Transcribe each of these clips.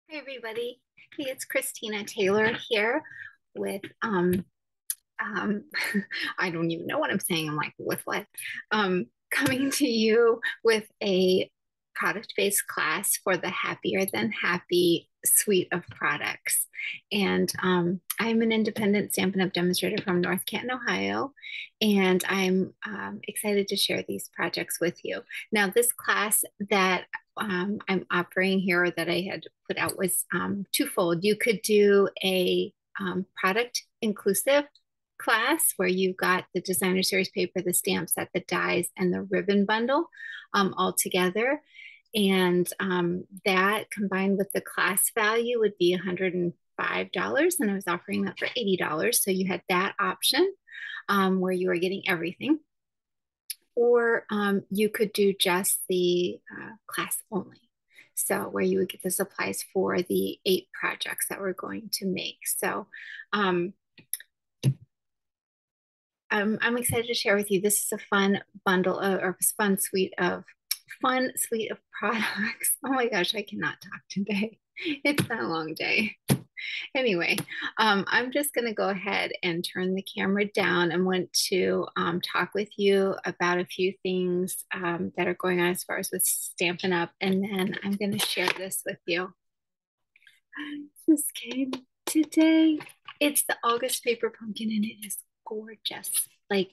Hey everybody. Hey, it's Christina Taylor here with I don't even know what I'm saying. I'm like, with what? Coming to you with a product-based class for the Happier Than Happy suite of products. And I'm an independent Stampin' Up! Demonstrator from North Canton, Ohio, and I'm excited to share these projects with you. Now, this class that I'm offering here that I had put out was twofold. You could do a product inclusive class where you got the designer series paper, the stamp set, the dies, and the ribbon bundle all together. And that combined with the class value would be $105. And I was offering that for $80. So you had that option where you were getting everything. Or you could do just the class only. So where you would get the supplies for the 8 projects that we're going to make. So I'm excited to share with you. This is a fun bundle or fun suite of products. Oh my gosh, I cannot talk today. It's been a long day. Anyway, I'm just going to go ahead and turn the camera down and want to talk with you about a few things that are going on as far as with Stampin' Up! And then I'm going to share this with you. This came today. It's the August paper pumpkin and it is gorgeous. Like,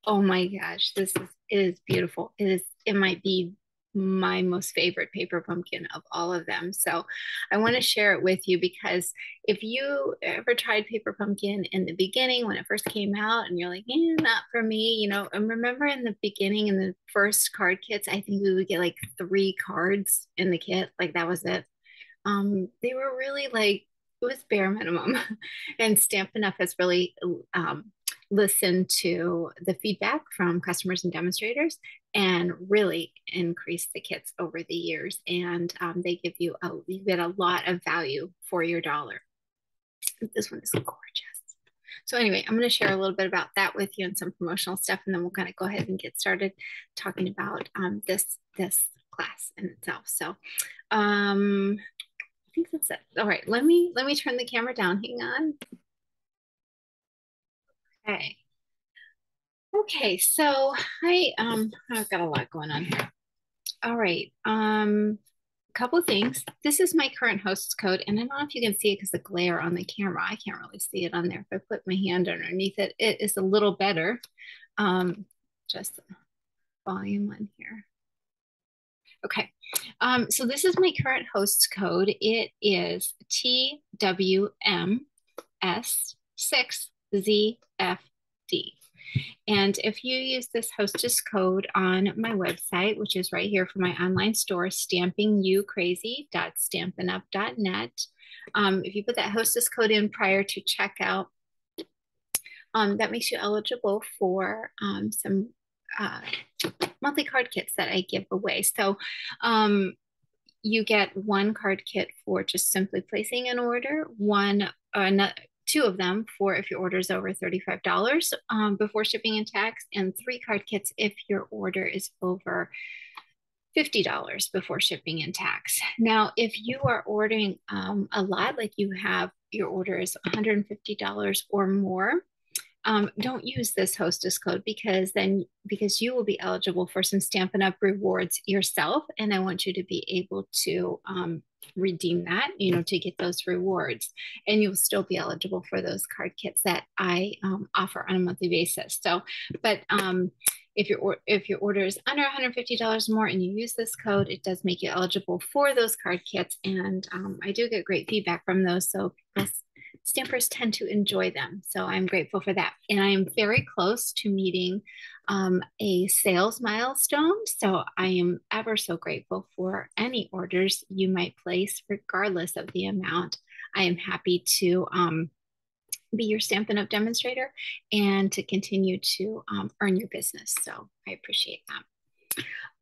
oh my gosh, it is beautiful. It might be my most favorite paper pumpkin of all of them. So I want to share it with you because if you ever tried paper pumpkin in the beginning when it first came out and you're like, not for me, and remember in the beginning in the first card kits, I think we would get like 3 cards in the kit. Like that was it. They were really like, it was bare minimum. And Stampin' Up! Has really listened to the feedback from customers and demonstrators and really increased the kits over the years. And they give you you get a lot of value for your dollar. This one is gorgeous. So anyway, I'm going to share a little bit about that with you and some promotional stuff, and then we'll kind of go ahead and get started talking about this class in itself. So I think that's it. All right, let me turn the camera down. Hang on. Okay. Okay, so I've got a lot going on here. All right. A couple of things. This is my current host's code, and I don't know if you can see it because the glare on the camera. I can't really see it on there. If I put my hand underneath it, it is a little better. Just the volume on here. Okay. So this is my current host's code. It is TWMS6ZFD. And if you use this hostess code on my website, which is right here for my online store, stampingyoucrazy.stampinup.net, if you put that hostess code in prior to checkout, that makes you eligible for some monthly card kits that I give away. So you get 1 card kit for just simply placing an order, 2 of them for if your order is over $35 before shipping and tax, and 3 card kits if your order is over $50 before shipping and tax. Now, if you are ordering a lot, like you have your order is $150 or more, don't use this hostess code because you will be eligible for some Stampin' Up! Rewards yourself, and I want you to be able to redeem that, to get those rewards, and you'll still be eligible for those card kits that I offer on a monthly basis. So, but if your order is under $150 more and you use this code, it does make you eligible for those card kits, and I do get great feedback from those. So stampers tend to enjoy them. So I'm grateful for that. And I am very close to meeting a sales milestone. So I am ever so grateful for any orders you might place, regardless of the amount. I am happy to be your Stampin' Up! Demonstrator and to continue to earn your business. So I appreciate that.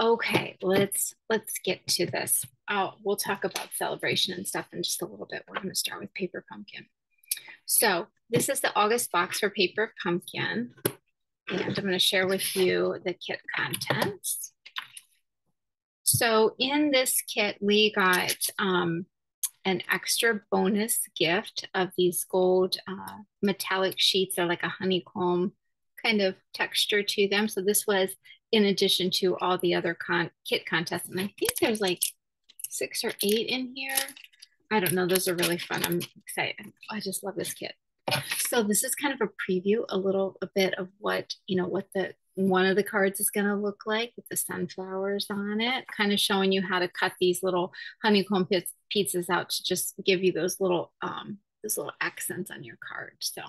Okay, let's get to this. We'll talk about celebration and stuff in just a little bit. We're going to start with paper pumpkin. So this is the August box for paper pumpkin, and I'm going to share with you the kit contents. So in this kit, we got an extra bonus gift of these gold metallic sheets. They're like a honeycomb kind of texture to them. So this was in addition to all the other kit contests. And I think there's like 6 or 8 in here. I don't know. Those are really fun. I'm excited. I just love this kit. So this is kind of a preview, a bit of what, what the one of the cards is going to look like with the sunflowers on it, kind of showing you how to cut these little honeycomb pieces out to just give you those little accents on your card. So,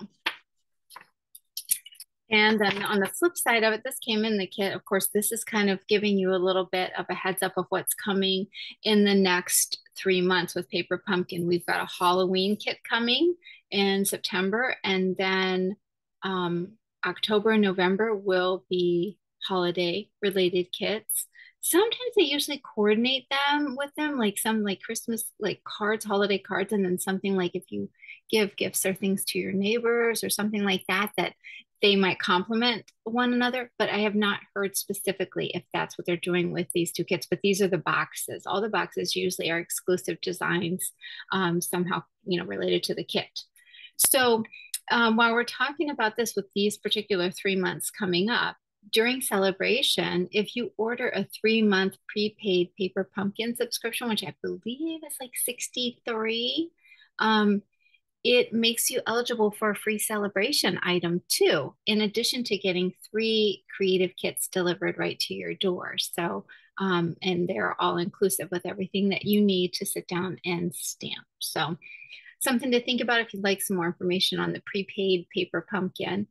and then on the flip side of it, this came in the kit. Of course, this is kind of giving you a little bit of a heads up of what's coming in the next 3 months with Paper Pumpkin. We've got a Halloween kit coming in September, and then October and November will be holiday related kits. Sometimes they usually coordinate them with them, like some like Christmas like cards, holiday cards, and then something like if you give gifts or things to your neighbors or something like that, that they might complement one another. But I have not heard specifically if that's what they're doing with these 2 kits. But these are the boxes. All the boxes usually are exclusive designs, somehow related to the kit. So while we're talking about this with these particular 3 months coming up, during celebration, if you order a 3-month prepaid Paper Pumpkin subscription, which I believe is like $63, it makes you eligible for a free celebration item too, in addition to getting 3 creative kits delivered right to your door. So, and they're all inclusive with everything that you need to sit down and stamp. So something to think about. If you'd like some more information on the prepaid Paper Pumpkin,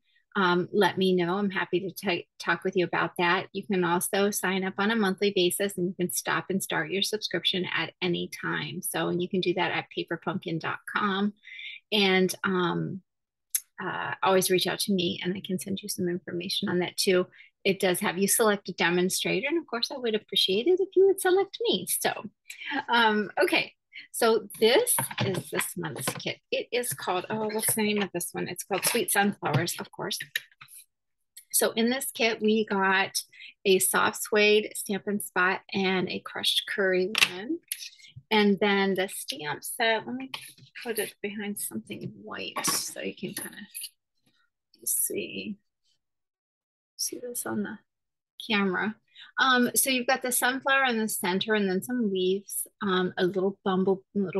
let me know. I'm happy to talk with you about that. You can also sign up on a monthly basis, and you can stop and start your subscription at any time. So, and you can do that at paperpumpkin.com. And always reach out to me, and I can send you some information on that too. It does have you select a demonstrator, and of course I would appreciate it if you would select me. So, okay. So this is this month's kit. It is called, what's the name of this one? It's called Sweet Sunflowers, of course. So in this kit, we got a soft suede Stampin' Spot and a crushed curry one. And then the stamp set, let me put it behind something white so you can kind of see this on the camera. So you've got the sunflower in the center, and then some leaves, a little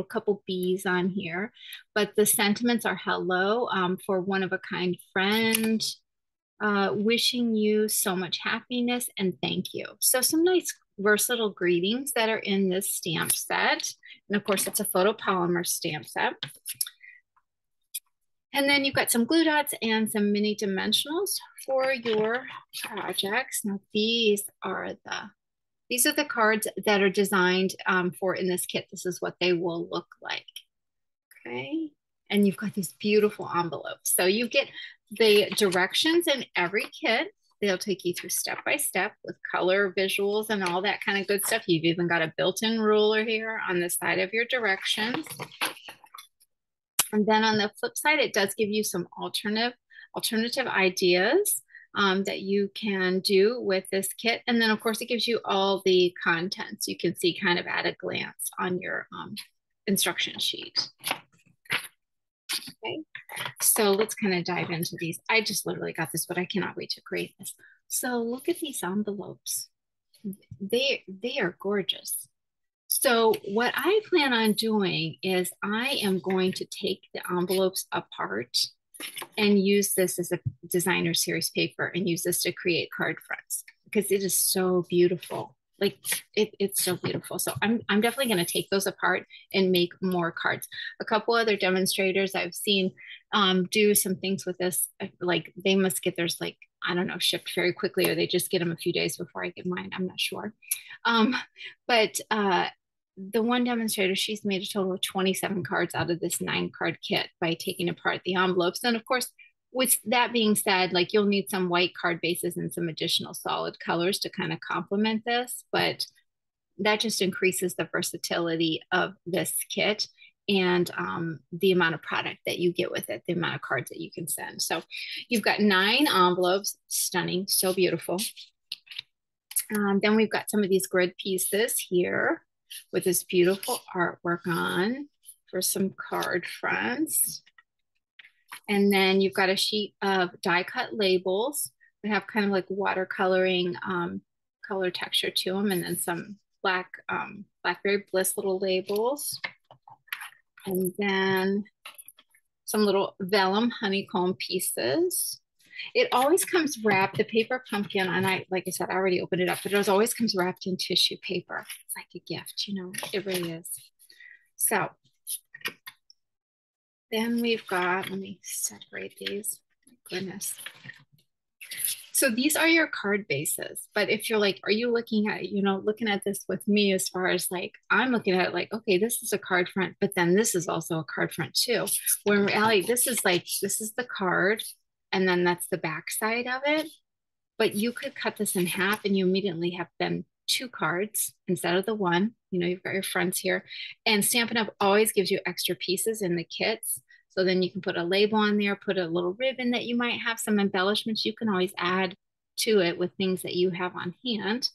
couple bees on here. But the sentiments are hello, for one of a kind friend, wishing you so much happiness, and thank you. So some nice versatile greetings that are in this stamp set. And of course, it's a photopolymer stamp set. And then you've got some glue dots and some mini dimensionals for your projects. Now these are the cards that are designed for in this kit. This is what they will look like. Okay. And you've got these beautiful envelopes. So you get the directions in every kit. They'll take you through step by step with color visuals and all that kind of good stuff. You've even got a built-in ruler here on the side of your directions. And then on the flip side, it does give you some alternative ideas that you can do with this kit. And then of course it gives you all the contents you can see kind of at a glance on your instruction sheet. Okay, so let's kind of dive into these. I just literally got this, but I cannot wait to create this. So look at these envelopes. They are gorgeous. So what I plan on doing is I am going to take the envelopes apart and use this as a designer series paper and use this to create card fronts because it is so beautiful. Like it's so beautiful. So I'm definitely going to take those apart and make more cards. A couple other demonstrators I've seen do some things with this. Like they must get theirs like, I don't know, shipped very quickly, or they just get them a few days before I get mine. I'm not sure. But the one demonstrator, she's made a total of 27 cards out of this 9-card kit by taking apart the envelopes. And of course, with that being said, like you'll need some white card bases and some additional solid colors to kind of complement this, but that just increases the versatility of this kit and the amount of product that you get with it, the amount of cards that you can send. So you've got 9 envelopes, stunning, so beautiful. Then we've got some of these grid pieces here with this beautiful artwork on. for some card fronts. And then you've got a sheet of die cut labels that have kind of like watercoloring color texture to them, and then some Blackberry Bliss little labels. And then some little vellum honeycomb pieces. It always comes wrapped, the paper pumpkin, and like I said, I already opened it up, but it always comes wrapped in tissue paper. It's like a gift, you know, it really is. So then we've got, let me separate these, goodness. So these are your card bases, but if you're like, are you looking at, you know, looking at this with me as far as like, I'm looking at it like, okay, this is a card front, but then this is also a card front too. When in reality, this is the card, and then that's the back side of it. But you could cut this in half and you immediately have then 2 cards instead of the one. You know, you've got your fronts here. And Stampin' Up! Always gives you extra pieces in the kits. So then you can put a label on there, put a little ribbon that you might have, some embellishments you can always add to it with things that you have on hand.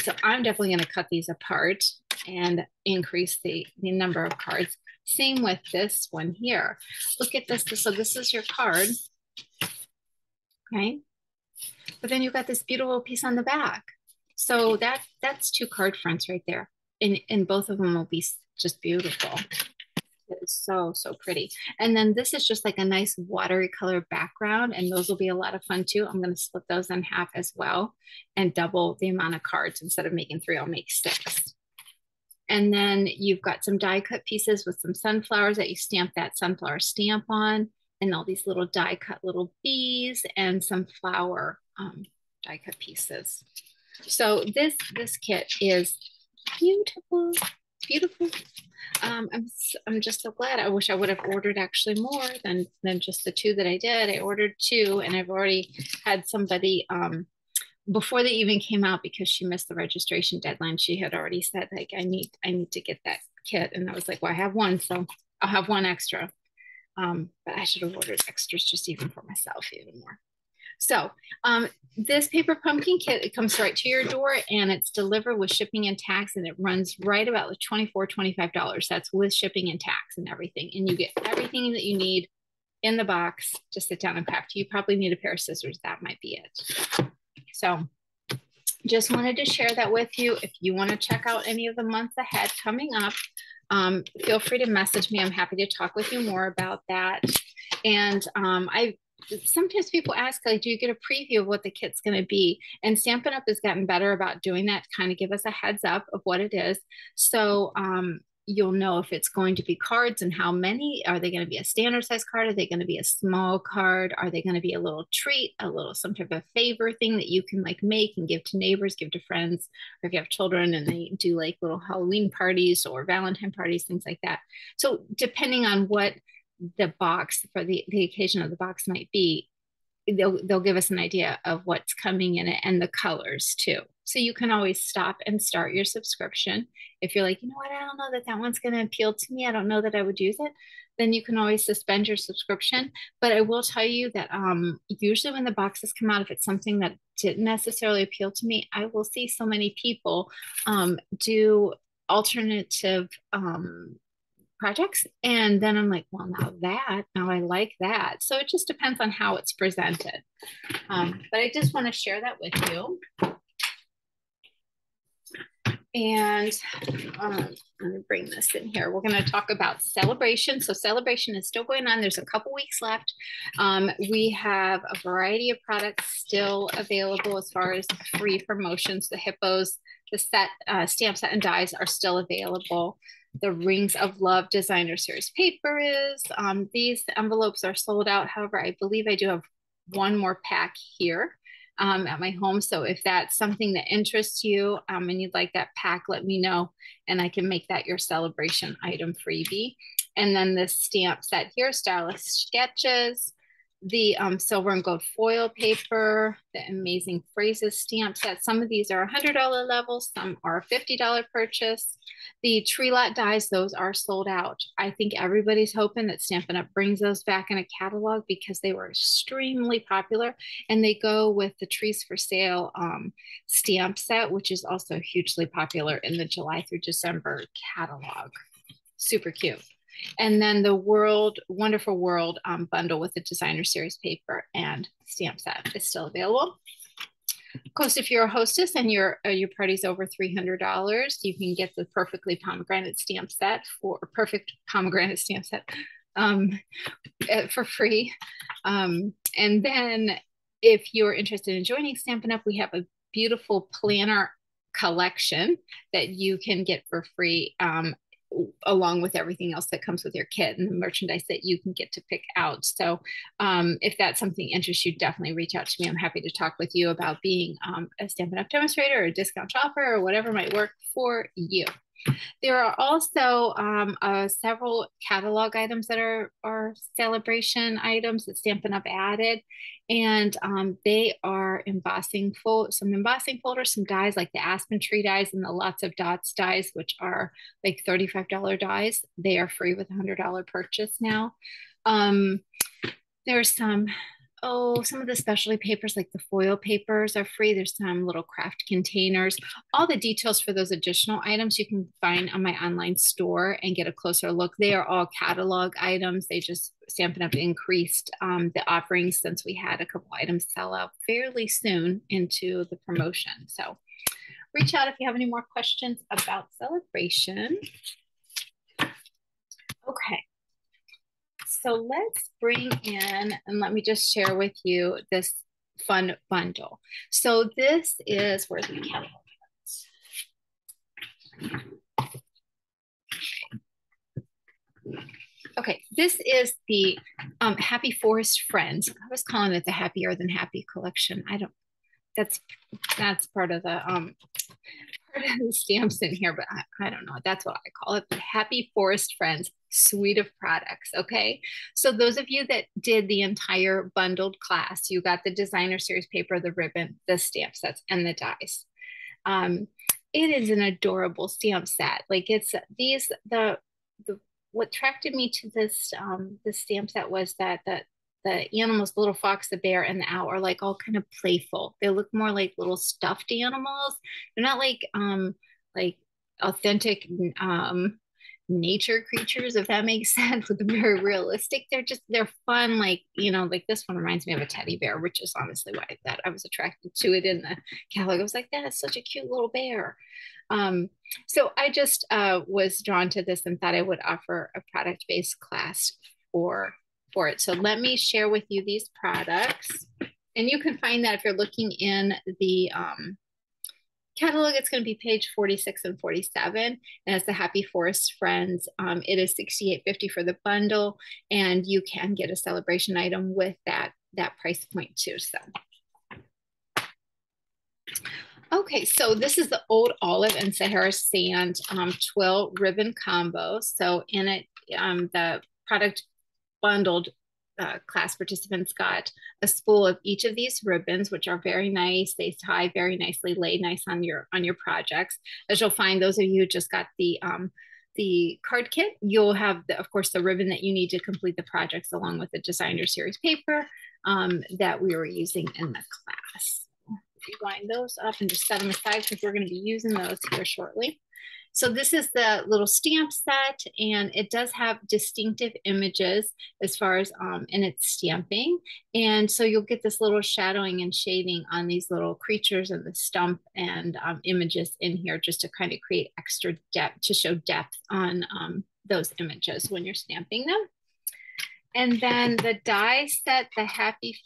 So I'm definitely going to cut these apart and increase the number of cards. Same with this one here. Look at this. So this is your card. Okay. But then you've got this beautiful piece on the back. So that's 2 card fronts right there. And both of them will be just beautiful. It is so, so pretty. And then this is just like a nice watery color background, and those will be a lot of fun too. I'm going to split those in half as well and double the amount of cards. Instead of making 3, I'll make 6. And then you've got some die cut pieces with some sunflowers that you stamp that sunflower stamp on, and all these little die cut little bees and some flower die cut pieces. So this kit is beautiful, beautiful. I'm just so glad. I wish I would have ordered actually more than just the 2 that I did. I ordered 2, and I've already had somebody before they even came out, because she missed the registration deadline. She had already said like, I need to get that kit, and I was like, well, I have 1, so I'll have 1 extra. But I should have ordered extras just even for myself even more. So this paper pumpkin kit, it comes right to your door, and it's delivered with shipping and tax, and it runs right about like $24, $25. That's with shipping and tax and everything. And you get everything that you need in the box to sit down and pack. You probably need a pair of scissors. That might be it. So just wanted to share that with you. If you want to check out any of the months ahead coming up, feel free to message me. I'm happy to talk with you more about that. And sometimes people ask, like, do you get a preview of what the kit's going to be? And Stampin' Up! Has gotten better about doing that to kind of give us a heads up of what it is. So you'll know if it's going to be cards and how many. Are they going to be a standard size card? Are they going to be a small card? Are they going to be a little treat, a little some type of favor thing that you can like make and give to neighbors, give to friends, or if you have children and they do like little Halloween parties or Valentine parties, things like that. So depending on what the box for the occasion of the box might be, they'll give us an idea of what's coming in it and the colors too. So you can always stop and start your subscription. If you're like, you know what, I don't know that one's going to appeal to me, I don't know that I would use it, then you can always suspend your subscription. But I will tell you that usually when the boxes come out, if it's something that didn't necessarily appeal to me, I will see so many people do alternative projects, and then I'm like, well, now I like that. So it just depends on how it's presented. But I just want to share that with you. And I'm going to bring this in here. We're going to talk about Celebration. So Celebration is still going on. There's a couple weeks left. We have a variety of products still available as far as free promotions. The hippos, the set, stamp set and dies are still available. The Rings of Love designer series paper is. These envelopes are sold out. However, I believe I do have 1 more pack here at my home. So if that's something that interests you and you'd like that pack, let me know, and I can make that your celebration item freebie. And then this stamp set here, Stylish Sketches, the silver and gold foil paper, the Amazing Phrases stamp set. Some of these are $100 levels, some are $50 purchase. The tree lot dies, those are sold out. I think everybody's hoping that Stampin' Up! Brings those back in a catalog because they were extremely popular, and they go with the Trees for Sale stamp set, which is also hugely popular in the July through December catalog. Super cute. And then the Wonderful World bundle with the designer series paper and stamp set is still available. Of course, if you're a hostess and your party's over $300, you can get the perfect pomegranate stamp set um, for free. And then if you're interested in joining Stampin' Up, we have a beautiful planner collection that you can get for free, along with everything else that comes with your kit and the merchandise that you can get to pick out. So if that's something interests you, definitely reach out to me. I'm happy to talk with you about being a Stampin' Up demonstrator or a discount shopper or whatever might work for you. There are also several catalog items that are celebration items that Stampin' Up added. And they are some embossing folders, some dies like the Aspen Tree dies and the Lots of Dots dies, which are like $35 dies. They are free with a $100 purchase now. There's some of the specialty papers like the foil papers are free. There's some little craft containers. All the details for those additional items you can find on my online store and get a closer look. They are all catalog items. Stampin' Up increased the offerings since we had a couple items sell out fairly soon into the promotion. So reach out if you have any more questions about celebration. Okay. So let's bring in, and let me just share with you this fun bundle. So this is, where's my catalog? Okay, this is the Happy Forest Friends. I was calling it the Happier Than Happy collection. That's part of the stamps in here, but I don't know. That's what I call it. The Happy Forest Friends suite of products. Okay. So those of you that did the entire bundled class, you got the designer series paper, the ribbon, the stamp sets, and the dies. It is an adorable stamp set. Like what attracted me to this stamp set was that the animals, the little fox, the bear, and the owl are like all kind of playful. They look more like little stuffed animals. They're not like authentic nature creatures, if that makes sense. They're very realistic. They're fun. Like this one reminds me of a teddy bear, which is honestly why I was attracted to it in the catalog. I was like, that is such a cute little bear. So I just was drawn to this and thought I would offer a product-based class for it. So let me share with you these products. And you can find that if you're looking in the catalog, it's going to be page 46 and 47. And it's the Happy Forest Friends. It is $68.50 for the bundle, and you can get a celebration item with that price point too. So okay, so this is the Old Olive and Sahara Sand twill ribbon combo. So in it, the product bundled class participants got a spool of each of these ribbons, which are very nice. They tie very nicely, lay nice on your projects. As you'll find, those of you who just got the card kit, you'll have of course the ribbon that you need to complete the projects, along with the designer series paper that we were using in the class. If you line those up and just set them aside, because we're going to be using those here shortly. So this is the little stamp set, and it does have distinctive images as far as in its stamping. And so you'll get this little shadowing and shading on these little creatures and the stump and images in here, just to kind of create extra depth, to show depth on those images when you're stamping them. And then the die set, the Happy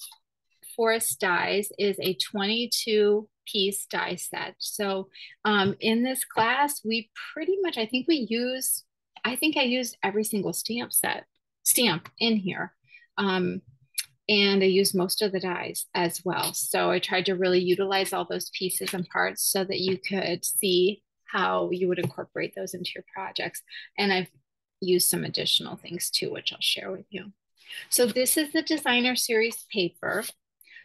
Forest dies, is a 22-piece die set. So in this class, we pretty much, I think I used every single stamp in here. And I used most of the dies as well. So I tried to really utilize all those pieces and parts so that you could see how you would incorporate those into your projects. And I've used some additional things too, which I'll share with you. So this is the designer series paper.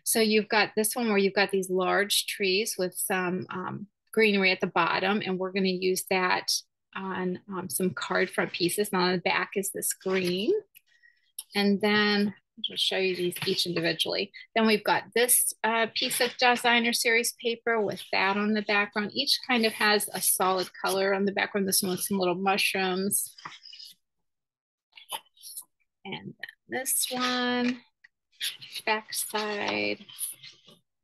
So you've got this one where you've got these large trees with some greenery at the bottom, and we're going to use that on some card front pieces. And on the back is this green. And then I'll just show you these each individually. Then we've got this piece of designer series paper with that on the background. Each kind of has a solid color on the background. This one with some little mushrooms. And then this one, back side.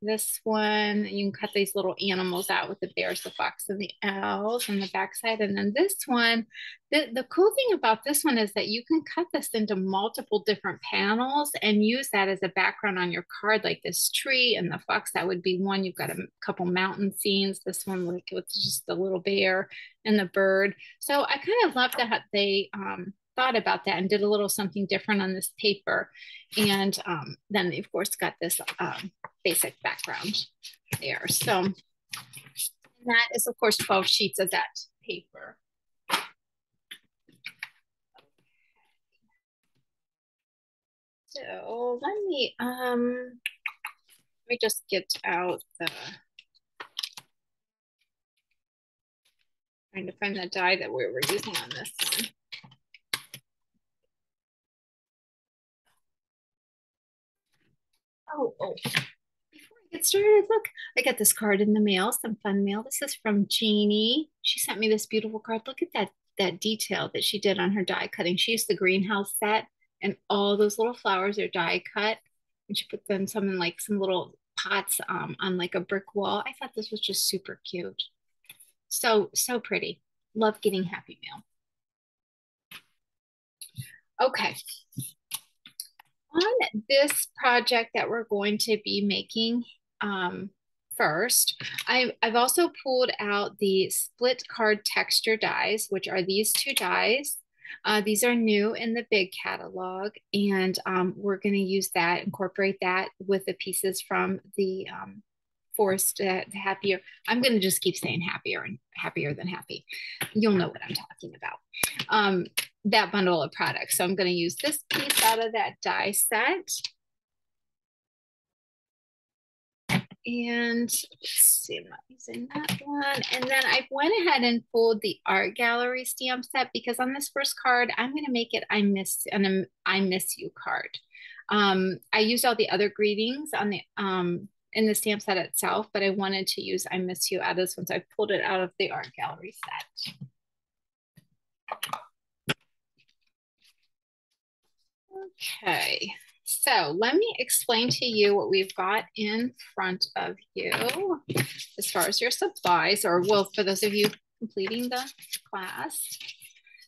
This one, you can cut these little animals out with the bears, the fox, and the owls on the backside. And then this one, the cool thing about this one is that you can cut this into multiple different panels and use that as a background on your card, like this tree and the fox, that would be one. You've got a couple mountain scenes. This one like with just the little bear and the bird. So I kind of love that they thought about that and did a little something different on this paper. And then they, of course, got this basic background there. So that is, of course, 12 sheets of that paper. So let me just get out the, trying to find the die that we were using on this one. Oh, before I get started, look, I got this card in the mail, some fun mail. This is from Jeannie. She sent me this beautiful card. Look at that detail that she did on her die cutting. She used the greenhouse set and all those little flowers are die cut. And she put them some in like some little pots on like a brick wall. I thought this was just super cute. So pretty. Love getting happy mail. Okay. On this project that we're going to be making first, I've also pulled out the split card texture dies, which are these two dies. These are new in the big catalog, and we're going to use that, incorporate that with the pieces from the Forest Happier. I'm going to just keep saying happier and happier than happy. You'll know what I'm talking about. That bundle of products. So I'm going to use this piece out of that die set. And let's see, I'm not using that one. And then I went ahead and pulled the art gallery stamp set because on this first card, I'm going to make it I miss you card. I used all the other greetings on the in the stamp set itself, but I wanted to use I miss you out of this one. So I pulled it out of the art gallery set. Okay, so let me explain to you what we've got in front of you as far as your supplies, or well, for those of you completing the class.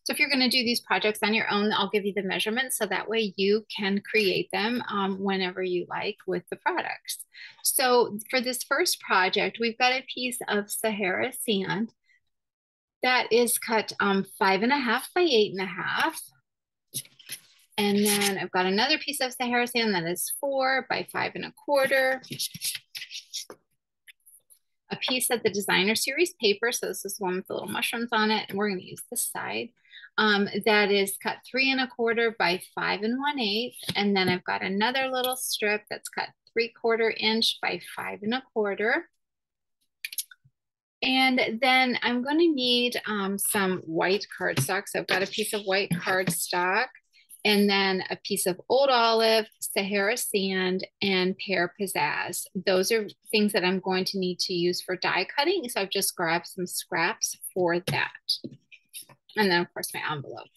So if you're going to do these projects on your own, I'll give you the measurements so that way you can create them whenever you like with the products. So for this first project, we've got a piece of Sahara sand that is cut 5.5 by 8.5. And then I've got another piece of Sahara sand that is 4 by 5.25. A piece of the designer series paper. So this is one with the little mushrooms on it. And we're going to use this side. That is cut 3.25 by 5 1/8. And then I've got another little strip that's cut 3/4 inch by 5 1/4. And then I'm going to need some white cardstock. So I've got a piece of white cardstock, and then a piece of old olive, Sahara sand, and pear pizzazz. Those are things that I'm going to need to use for die cutting. So I've just grabbed some scraps for that. And then of course my envelope.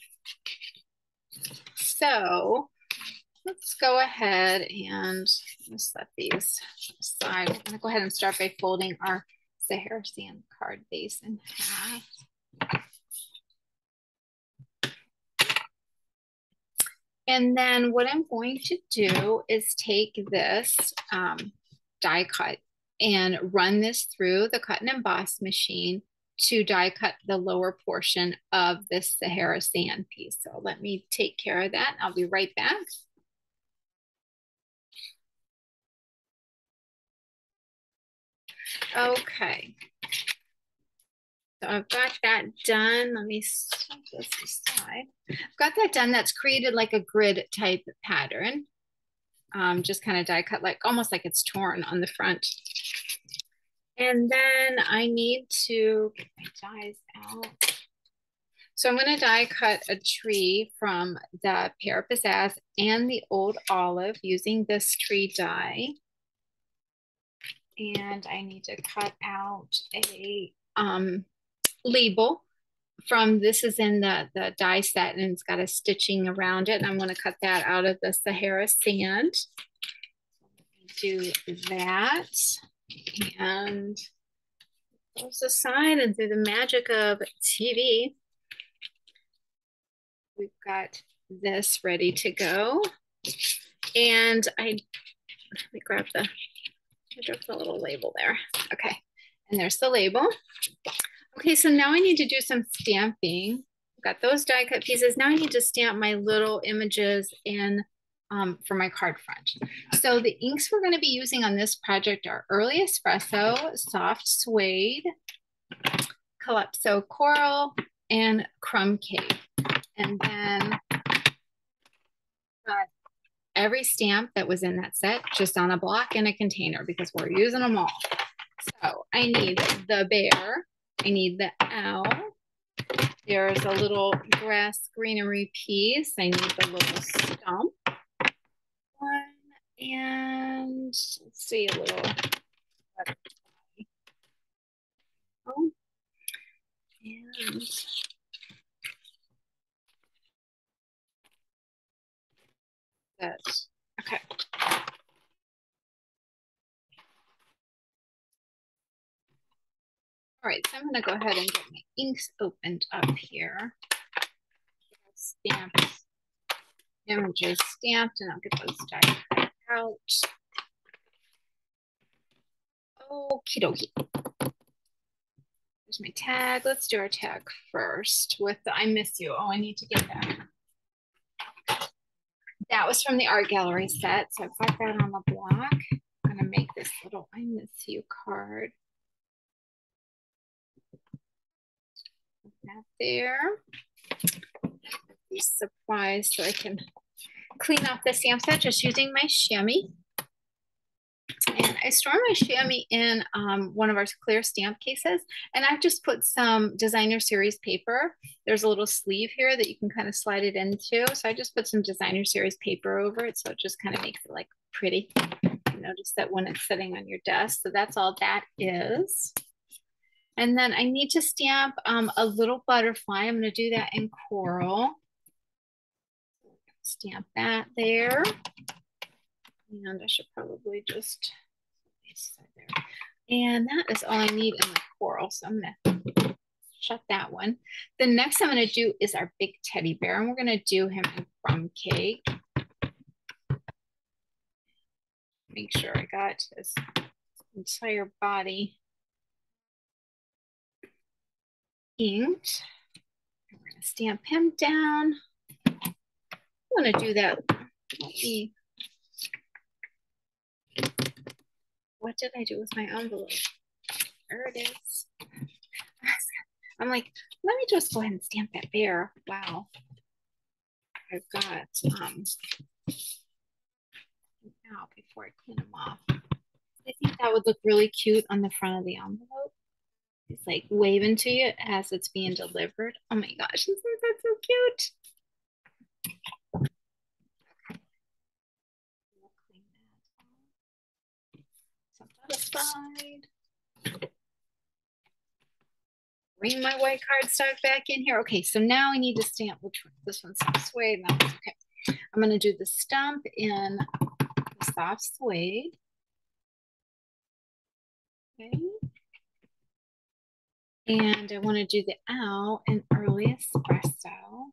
So let's go ahead and set these aside. I'm gonna go ahead and start by folding our Sahara sand card base in half. And then what I'm going to do is take this die cut and run this through the cut and emboss machine to die cut the lower portion of this Sahara sand piece. So let me take care of that. I'll be right back. Okay. So I've got that done. Let me set this aside. I've got that done. That's created like a grid type pattern. Just kind of die cut like almost like it's torn on the front. And then I need to get my dies out. So I'm going to die cut a tree from the pear pizzazz and the old olive using this tree die. And I need to cut out a label from, this is in the die set and it's got a stitching around it. And I'm going to cut that out of the Sahara sand. Do that and close the side, and through the magic of TV, we've got this ready to go. And let me grab I dropped the little label there. Okay, and there's the label. Okay, so now I need to do some stamping. I've got those die cut pieces. Now I need to stamp my little images in for my card front. So the inks we're going to be using on this project are Early Espresso, Soft Suede, Calypso Coral, and Crumb Cake. And then got every stamp that was in that set just on a block in a container because we're using them all. So I need the bear. I need the owl. There's a little grass greenery piece. I need the little stump one. And let's see, a little oh, and that. Okay. All right, so I'm going to go ahead and get my inks opened up here. Stamps, images stamped, and I'll get those die cut out. Okie dokie. There's my tag. Let's do our tag first with the I miss you. Oh, I need to get that. That was from the art gallery set, so I've got that on the block. I'm going to make this little I miss you card. Put that there. These supplies so I can clean off the stamp set just using my chamois. And I store my chamois in one of our clear stamp cases, and I've just put some designer series paper. There's a little sleeve here that you can kind of slide it into. So I just put some designer series paper over it, so it just kind of makes it like pretty. You notice that when it's sitting on your desk. So that's all that is. And then I need to stamp a little butterfly. I'm going to do that in coral. Stamp that there. And I should probably just there. And that is all I need in the coral. So I'm gonna shut that one. The next I'm gonna do is our big teddy bear, and we're gonna do him in crumb cake. Make sure I got his entire body inked. We're gonna stamp him down. I'm gonna do that. What did I do with my envelope? There it is. I'm like, let me just go ahead and stamp that bear. Wow. I've got now before I clean them off. I think that would look really cute on the front of the envelope. It's like waving to you as it's being delivered. Oh my gosh, isn't that so cute? Satisfied. Bring my white cardstock back in here. Okay, so now I need to stamp which one. This one's soft suede. That one's okay. I'm going to do the stump in the soft suede. Okay. And I want to do the owl in early espresso.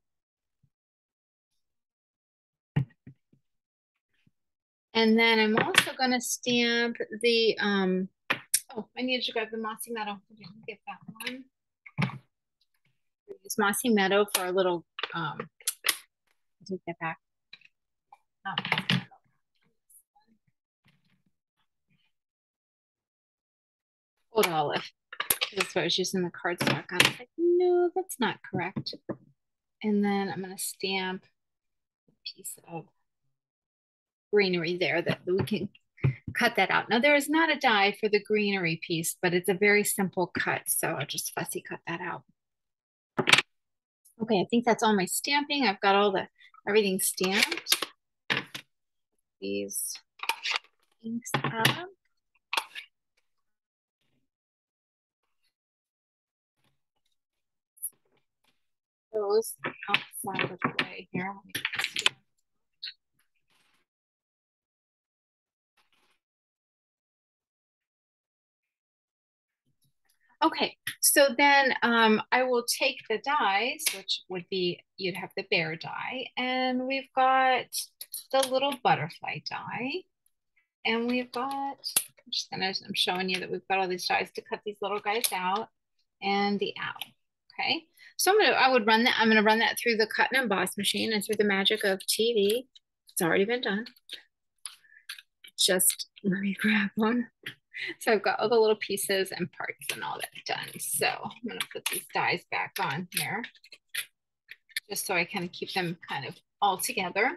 And then I'm also going to stamp the, oh, I needed to grab the Mossy Meadow. I didn't get that one. Use Mossy Meadow for a little, I'll take that back. Oh. Old olive. That's what I was using the cardstock on. I was like, no, that's not correct. And then I'm going to stamp a piece of greenery there that we can cut that out. Now there is not a die for the greenery piece, but it's a very simple cut. So I'll just fussy cut that out. Okay, I think that's all my stamping. I've got all everything stamped. These inks up. Those outside of the way here. Okay, so then I will take the dies, which would be, you'd have the bear die, and we've got the little butterfly die, and we've got, I'm showing you that we've got all these dies to cut these little guys out, and the owl. Okay, so I'm gonna run that through the cut and emboss machine and through the magic of TV. It's already been done. Just let me grab one. So I've got all the little pieces and parts and all that done. So I'm gonna put these dies back on here just so I can keep them kind of all together.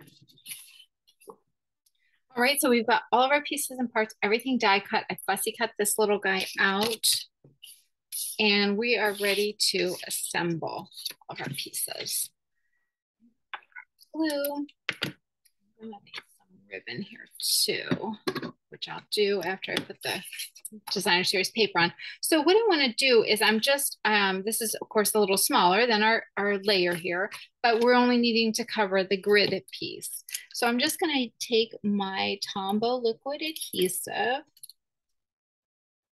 All right, so we've got all of our pieces and parts, everything die cut. I fussy cut this little guy out and we are ready to assemble all of our pieces. Glue. I'm gonna need some ribbon here too, which I'll do after I put the designer series paper on. So what I want to do is I'm just, this is of course a little smaller than our layer here, but we're only needing to cover the grid piece. So I'm just going to take my Tombow liquid adhesive,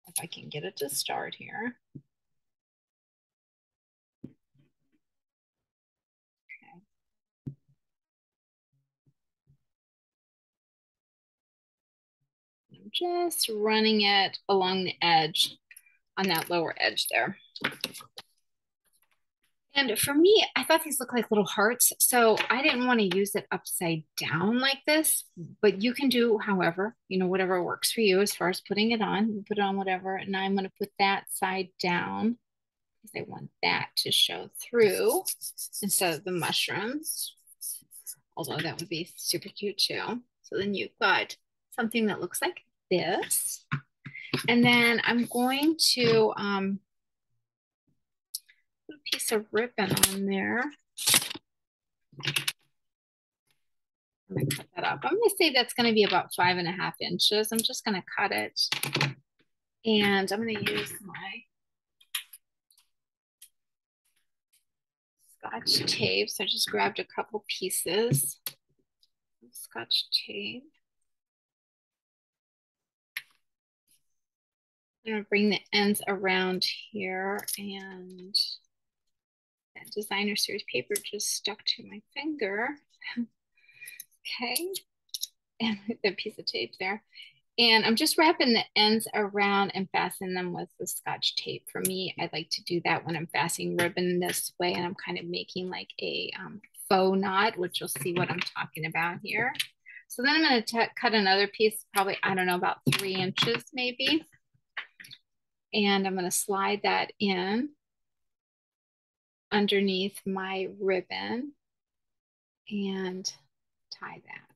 if I can get it to start here. I'm just running it along the edge, on that lower edge there. And for me, I thought these looked like little hearts, so I didn't want to use it upside down like this, but you can do however, you know, whatever works for you as far as putting it on. You put it on whatever, and I'm going to put that side down because I want that to show through instead of the mushrooms, although that would be super cute too. So then you've got something that looks like this. And then I'm going to put a piece of ribbon on there. I'm gonna cut that up. I'm gonna say that's gonna be about 5.5 inches. I'm just gonna cut it. And I'm gonna use my Scotch tape. So I just grabbed a couple pieces of Scotch tape. I'm gonna bring the ends around here, and that designer series paper just stuck to my finger. Okay, and the piece of tape there. And I'm just wrapping the ends around and fastening them with the Scotch tape. For me, I like to do that when I'm fastening ribbon this way, and I'm kind of making like a faux knot, which you'll see what I'm talking about here. So then I'm going to cut another piece, probably, I don't know, about 3 inches maybe. And I'm going to slide that in underneath my ribbon and tie that.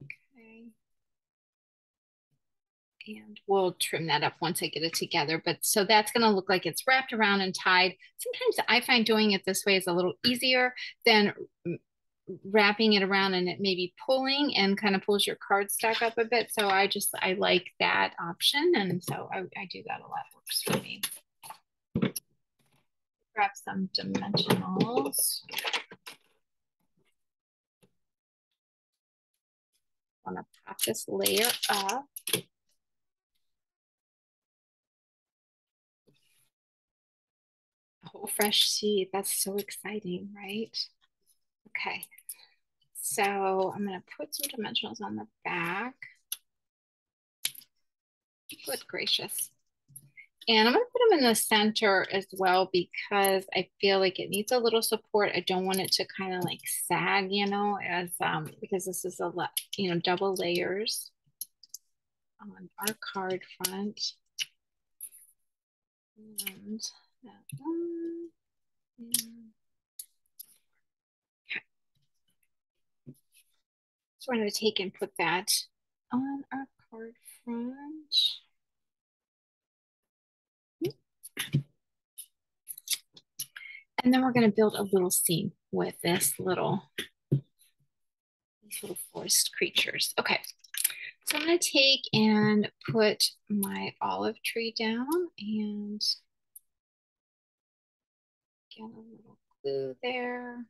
Okay. And we'll trim that up once I get it together. But so that's going to look like it's wrapped around and tied. Sometimes I find doing it this way is a little easier than wrapping it around and it maybe pulling and kind of pulls your cardstock up a bit. So I like that option. And so I do that a lot. Works for me. Grab some dimensionals. I want to pop this layer up. A whole fresh seed. That's so exciting, right? Okay. So I'm going to put some dimensionals on the back. Good gracious. And I'm going to put them in the center as well because I feel like it needs a little support. I don't want it to kind of like sag, you know, as because this is a lot, you know, double layers on our card front. And that one. Okay. So we're going to take and put that on our card front. And then we're going to build a little scene with these little forest creatures. Okay, so I'm going to take and put my olive tree down and Get a little glue there.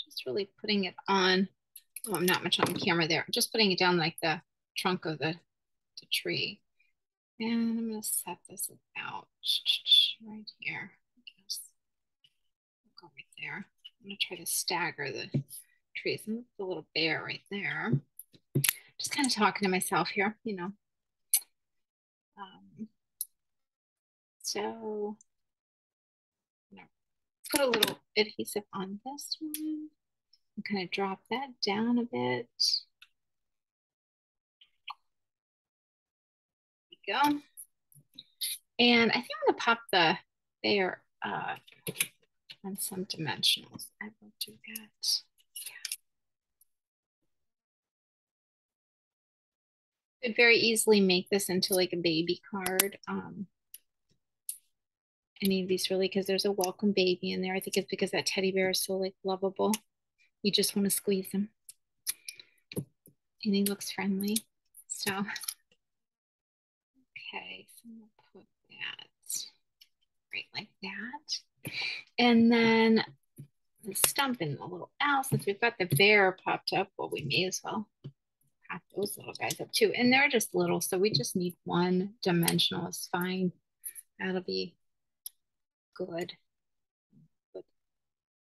Just really putting it on. Oh, I'm not much on camera there. Just putting it down like the trunk of the tree. And I'm going to set this about right here. I guess. Go right there. I'm going to try to stagger the trees. And the little bear right there. Just kind of talking to myself here, you know. So I'm going to put a little adhesive on this one. And kind of drop that down a bit. There we go. And I think I'm going to pop the bear on some dimensionals. I will do that. Yeah. Could very easily make this into like a baby card. Any of these really, because there's a welcome baby in there. I think it's because that teddy bear is so like lovable. You just want to squeeze him. And he looks friendly. So, okay, so I'm gonna put that right like that. And then the stump and the little owl, since we've got the bear popped up, well, we may as well pop those little guys up too. And they're just little, so we just need one dimensional is fine. That'll be good. But,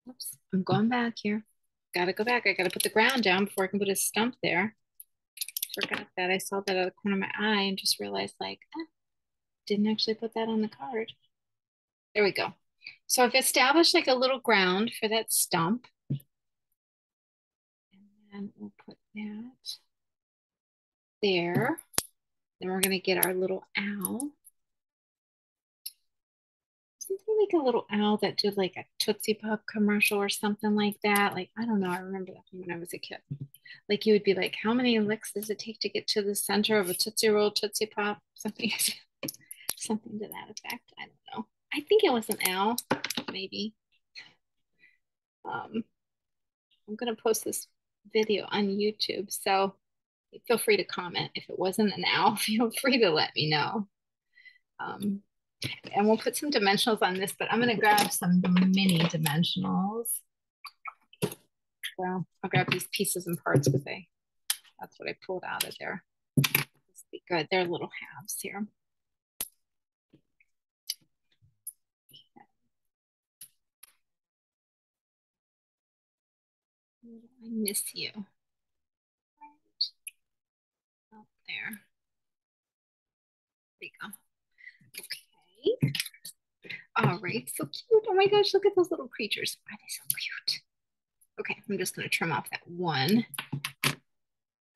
oops, I'm going back here. Gotta go back. I gotta put the ground down before I can put a stump there. Forgot that. I saw that out of the corner of my eye and just realized like, didn't actually put that on the card. There we go. So I've established like a little ground for that stump. And then we'll put that there. Then we're gonna get our little owl. Something like a little owl that did like a Tootsie Pop commercial or something like that. Like, I don't know. I remember that from when I was a kid. Like you would be like, how many licks does it take to get to the center of a Tootsie Roll, Tootsie Pop? Something, something to that effect. I don't know. I think it was an owl, maybe. I'm gonna post this video on YouTube, so feel free to comment. If it wasn't an owl, feel free to let me know. And we'll put some dimensionals on this, but I'm gonna grab some mini dimensionals. Well, I'll grab these pieces and parts because that's what I pulled out of there. This will be good. They're little halves here. I miss you. Right up there. There we go. Okay. All right, so cute. Oh my gosh, look at those little creatures. Are they so cute? Okay, I'm just gonna trim off that one.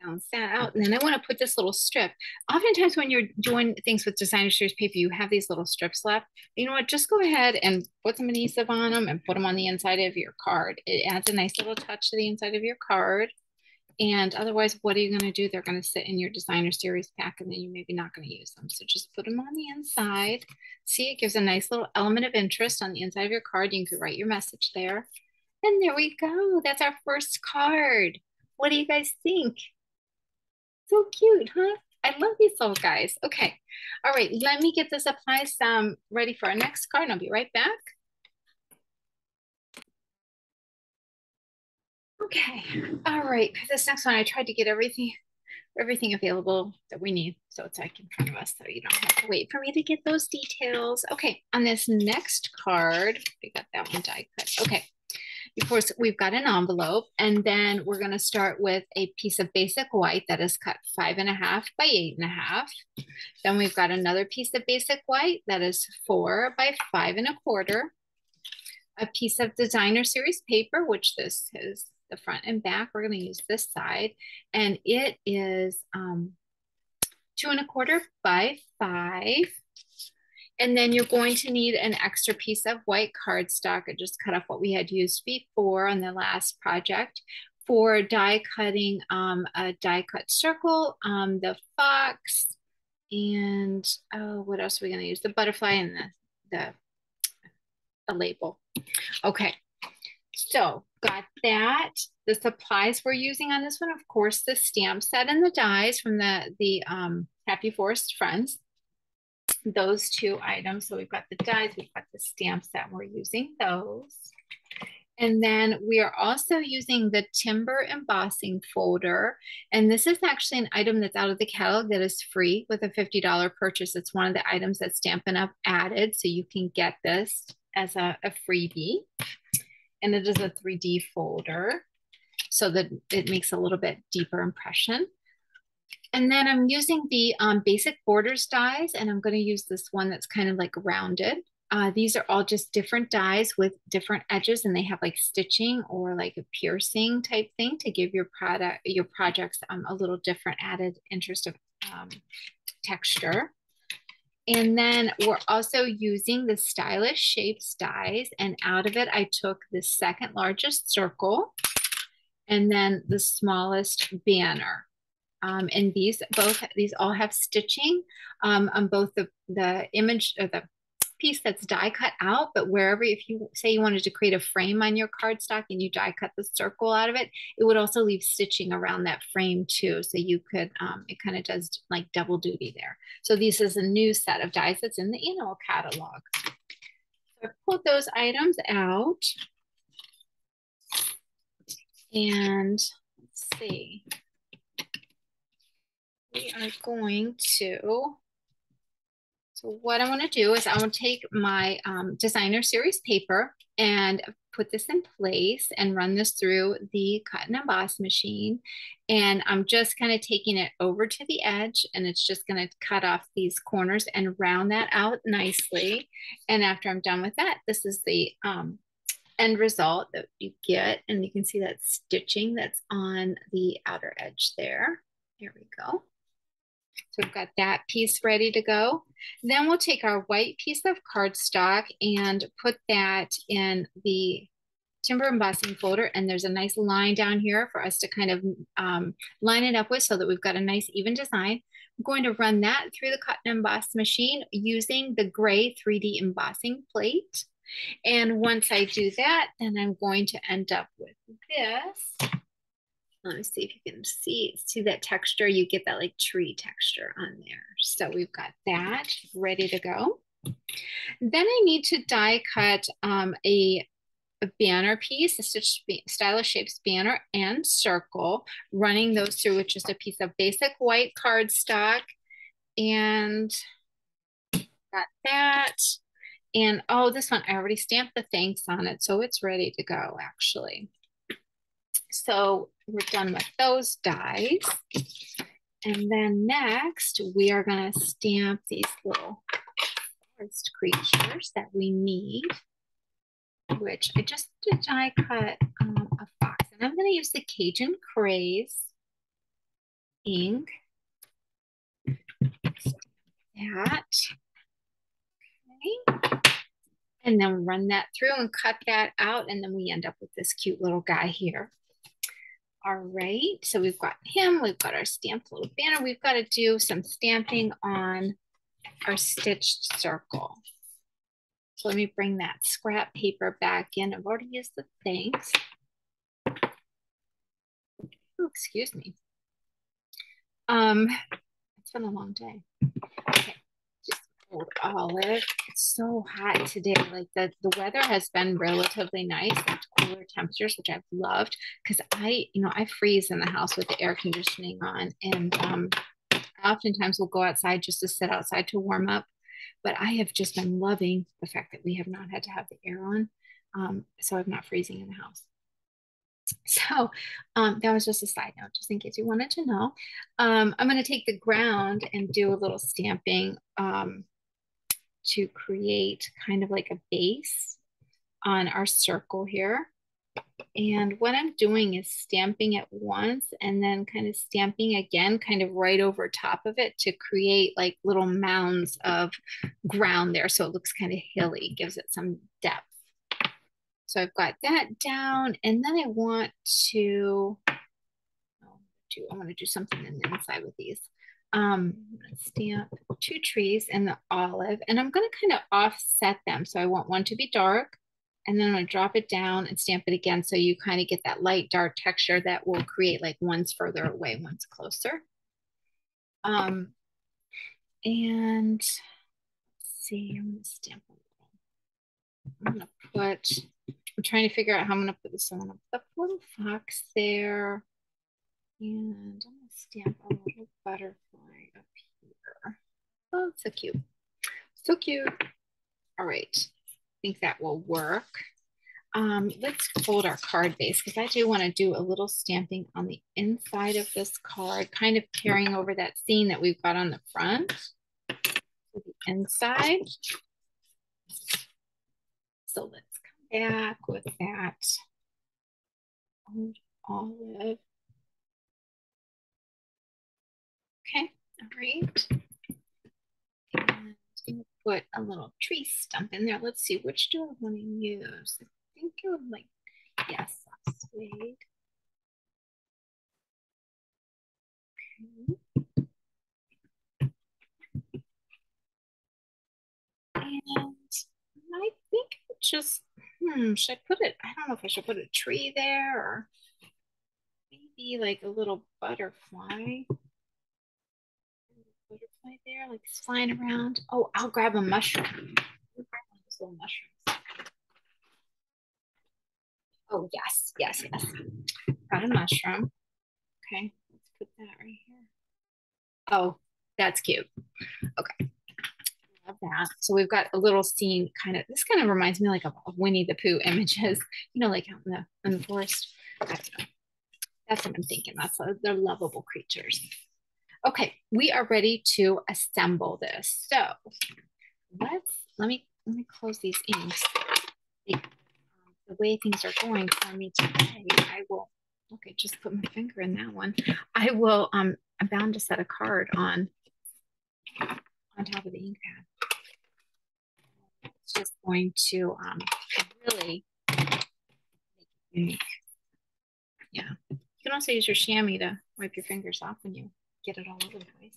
Balance that out. And then I want to put this little strip. Oftentimes when you're doing things with designer series paper, you have these little strips left. You know what? Just go ahead and put some adhesive on them and put them on the inside of your card. It adds a nice little touch to the inside of your card. And otherwise, what are you going to do? They're going to sit in your designer series pack and then you're maybe not going to use them. So just put them on the inside. See, it gives a nice little element of interest on the inside of your card. You can write your message there. And there we go. That's our first card. What do you guys think? So cute, huh? I love these little guys. Okay. All right. Let me get this applied some ready for our next card. And I'll be right back. Okay. All right. This next one, I tried to get everything available that we need so it's like in front of us so you don't have to wait for me to get those details. Okay. On this next card, we got that one die cut. Okay. Of course, we've got an envelope, and then we're going to start with a piece of basic white that is cut 5.5 by 8.5. Then we've got another piece of basic white that is 4 by 5.25. A piece of designer series paper, which this is the front and back. We're going to use this side, and it is 2.25 by 5. And then you're going to need an extra piece of white cardstock. I just cut off what we had used before on the last project for die cutting, a die cut circle, the fox, and what else are we going to use? The butterfly and the label. Okay, so got that. The supplies we're using on this one, of course, the stamp set and the dies from the Happy Forest Friends. those two items. So we've got the dies, we've got the stamps that we're using those. And then we are also using the timber embossing folder. And this is actually an item that's out of the catalog that is free with a $50 purchase. It's one of the items that Stampin' Up! Added. So you can get this as a freebie. And it is a 3D folder so that it makes a little bit deeper impression. And then I'm using the basic borders dies, and I'm going to use this one that's kind of like rounded. These are all just different dies with different edges, and they have like stitching or like a piercing type thing to give your projects a little different added interest of texture. And then we're also using the Stylish Shapes dies, and out of it I took the second largest circle and then the smallest banner. And these all have stitching on both the image or the piece that's die cut out, but wherever, if you say you wanted to create a frame on your cardstock and you die cut the circle out of it, it would also leave stitching around that frame too. So you could, it kind of does like double duty there. So this is a new set of dies that's in the annual catalog. So I pulled those items out. And let's see. We are going to, so what I want to do is I want to take my designer series paper and put this in place and run this through the cut and emboss machine. And I'm just kind of taking it over to the edge, and it's just going to cut off these corners and round that out nicely. And after I'm done with that, this is the end result that you get. And you can see that stitching that's on the outer edge there. Here we go. So we've got that piece ready to go. Then we'll take our white piece of cardstock and put that in the timber embossing folder. And there's a nice line down here for us to kind of line it up with so that we've got a nice even design. I'm going to run that through the cut and emboss machine using the gray 3D embossing plate. And once I do that, then I'm going to end up with this. Let me see if you can see that texture. You get that like tree texture on there. So we've got that ready to go. Then I need to die cut a banner piece, a Stylish Shapes banner and circle, running those through with just a piece of basic white cardstock. And got that. And oh, this one, I already stamped the thanks on it, so it's ready to go actually. So we're done with those dies. And then next, we are going to stamp these little forest creatures that we need, which I just did die cut a fox. And I'm going to use the Cajun Craze ink. That. Okay. And then run that through and cut that out. And then we end up with this cute little guy here. All right, so we've got him, we've got our stamped little banner. We've got to do some stamping on our stitched circle. So let me bring that scrap paper back in. I've already used the thanks. Oh, excuse me. It's been a long day. Okay, just old olive. It's so hot today. Like the weather has been relatively nice, and cooler temperatures, which I've loved, because I freeze in the house with the air conditioning on, and I oftentimes will go outside just to sit outside to warm up. But I have just been loving the fact that we have not had to have the air on, so I'm not freezing in the house. So that was just a side note, just in case you wanted to know. I'm going to take the ground and do a little stamping to create kind of like a base on our circle here. And what I'm doing is stamping it once and then kind of stamping again, kind of right over top of it to create like little mounds of ground there. So it looks kind of hilly, gives it some depth. So I've got that down, and then I want to do something in the inside with these. I'm going to stamp 2 trees in the olive, and I'm going to kind of offset them. So I want one to be dark, and then I'm going to drop it down and stamp it again. So you kind of get that light dark texture that will create like one's further away, one's closer. And see, I'm gonna stamp a little. I'm gonna put, I'm trying to figure out how I'm gonna put this on. I'm gonna put a little fox there. And I'm gonna stamp a little butterfly up here. Oh, so cute. So cute. All right. I think that will work. Let's fold our card base because I do want to do a little stamping on the inside of this card, kind of carrying over that scene that we've got on the front to the inside. So let's come back with that old olive. Okay, all right. And I'm gonna put a little tree stump in there. Let's see, which do I want to use? I think I would like, yes, suede. Okay. And I think just, should I put it? I don't know if I should put a tree there or maybe like a little butterfly. Butterfly there, like it's flying around. Oh, I'll grab a mushroom. I'll grab one of those little mushrooms. Oh, yes, yes, yes. Got a mushroom. Okay, let's put that right here. Oh, that's cute. Okay. Love that. So we've got a little scene kind of, this kind of reminds me like of Winnie the Pooh images, you know, like out in the forest. I don't know. That's what I'm thinking. They're lovable creatures. Okay, we are ready to assemble this. So let me close these inks. The way things are going for me today, I will, okay, just put my finger in that one. I will, I'm bound to set a card on top of the ink pad. It's just going to really make it unique. Yeah. You can also use your chamois to wipe your fingers off when you get it all over the place.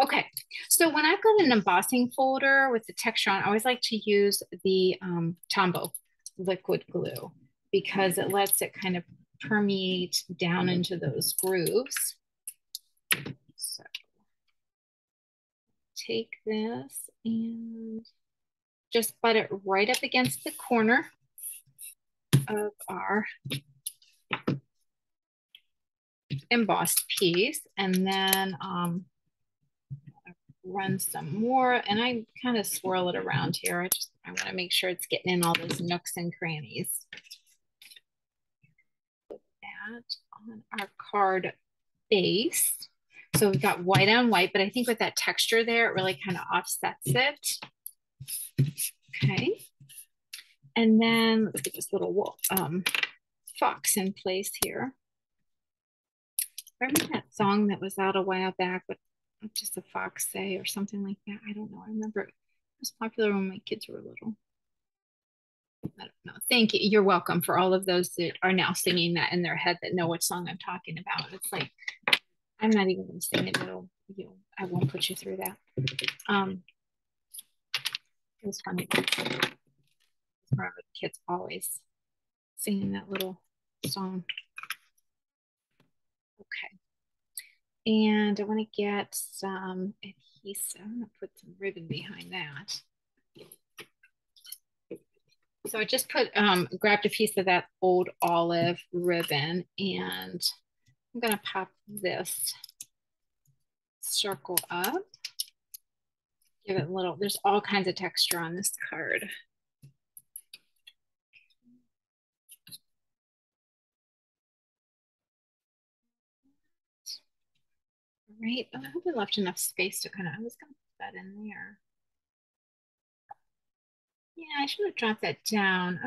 Okay, so when I've got an embossing folder with the texture on, I always like to use the Tombow liquid glue because it lets it kind of permeate down into those grooves. So take this and just butt it right up against the corner of our embossed piece, and then run some more, and I kind of swirl it around here. I want to make sure it's getting in all those nooks and crannies. Put that on our card base. So we've got white on white, but I think with that texture there, it really kind of offsets it. Okay. And then let's get this little fox in place here. Remember that song that was out a while back with just a fox say or something like that? I don't know. I remember it was popular when my kids were little. I don't know. Thank you. You're welcome for all of those that are now singing that in their head that know what song I'm talking about. It's like, I'm not even going to sing it. I won't put you through that. It was funny. I remember the kids always singing that little song. Okay. And I want to get some adhesive. I'm going to put some ribbon behind that. So I just grabbed a piece of that old olive ribbon, and I'm going to pop this circle up. Give it a little, there's all kinds of texture on this card. Right, I hope I left enough space to kind of, I was going to put that in there. Yeah, I should have dropped that down.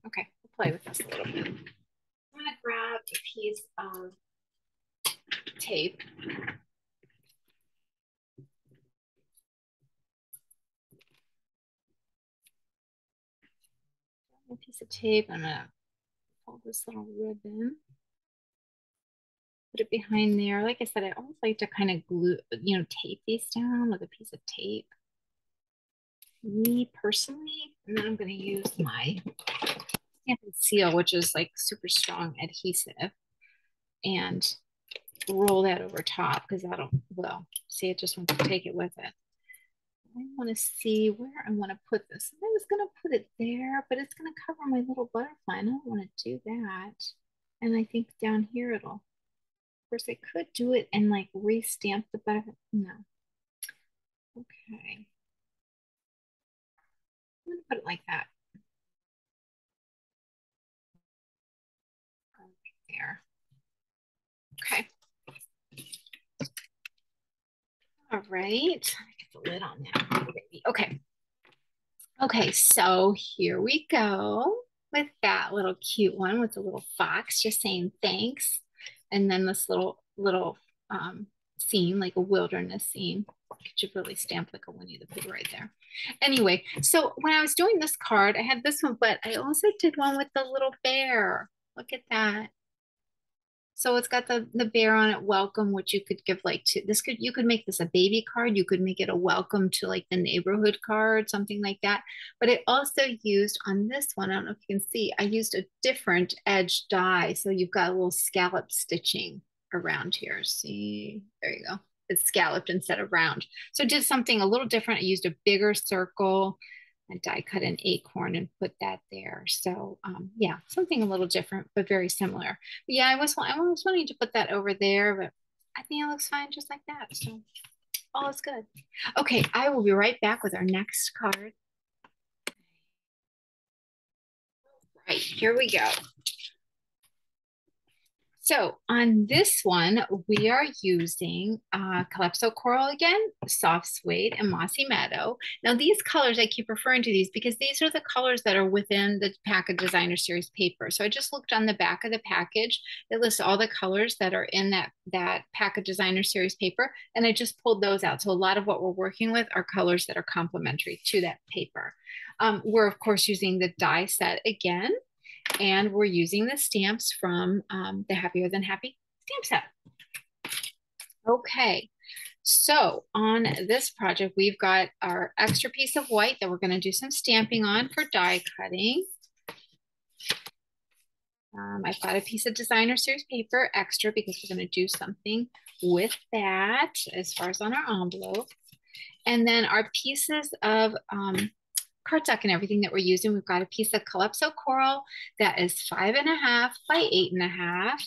Okay, we'll play with this a little bit. I'm gonna grab a piece of tape. A piece of tape. I'm gonna pull this little ribbon, put it behind there. Like I said, I always like to kind of glue, tape these down with a piece of tape. Me personally, and then I'm gonna use my Stampin' Seal, which is like super strong adhesive, and roll that over top because see, it just wants to take it with it. I want to see where I want to put this. I was going to put it there, but it's going to cover my little butterfly. And I don't want to do that. And I think down here it'll, of course, I could do it and like re-stamp the butterfly. No. Okay. I'm going to put it like that. Right there. Okay. All right. Get the lid on that. Okay. Okay, so here we go with that little cute one with the little fox just saying thanks. And then this little scene, like a wilderness scene. Could you really stamp like a Winnie the Pooh right there? Anyway, so when I was doing this card, I had this one, but I also did one with the little bear. Look at that. So it's got the bear on it, welcome, which you could give like to this could you could make this a baby card, you could make it a welcome to like the neighborhood card, something like that. But it also used on this one, I don't know if you can see, I used a different edge die. So you've got a little scallop stitching around here. See, there you go. It's scalloped instead of round. So I did something a little different. I used a bigger circle. I die cut an acorn and put that there. So yeah, something a little different, but very similar. But yeah, I was wanting to put that over there, but I think it looks fine just like that. So all is good. Okay, I will be right back with our next card. Right, here we go. So on this one, we are using Calypso Coral again, Soft Suede, and Mossy Meadow. Now these colors, I keep referring to these because these are the colors that are within the Package Designer Series paper. So I just looked on the back of the package. It lists all the colors that are in that Package Designer Series paper, and I just pulled those out. So a lot of what we're working with are colors that are complementary to that paper. We're of course using the die set again. And we're using the stamps from the Happier Than Happy stamp set. Okay, so on this project, we've got our extra piece of white that we're going to do some stamping on for die cutting. I've got a piece of Designer Series paper extra because we're going to do something with that as far as on our envelope. And then our pieces of cardstock and everything that we're using, we've got a piece of Calypso Coral that is 5.5 by 8.5.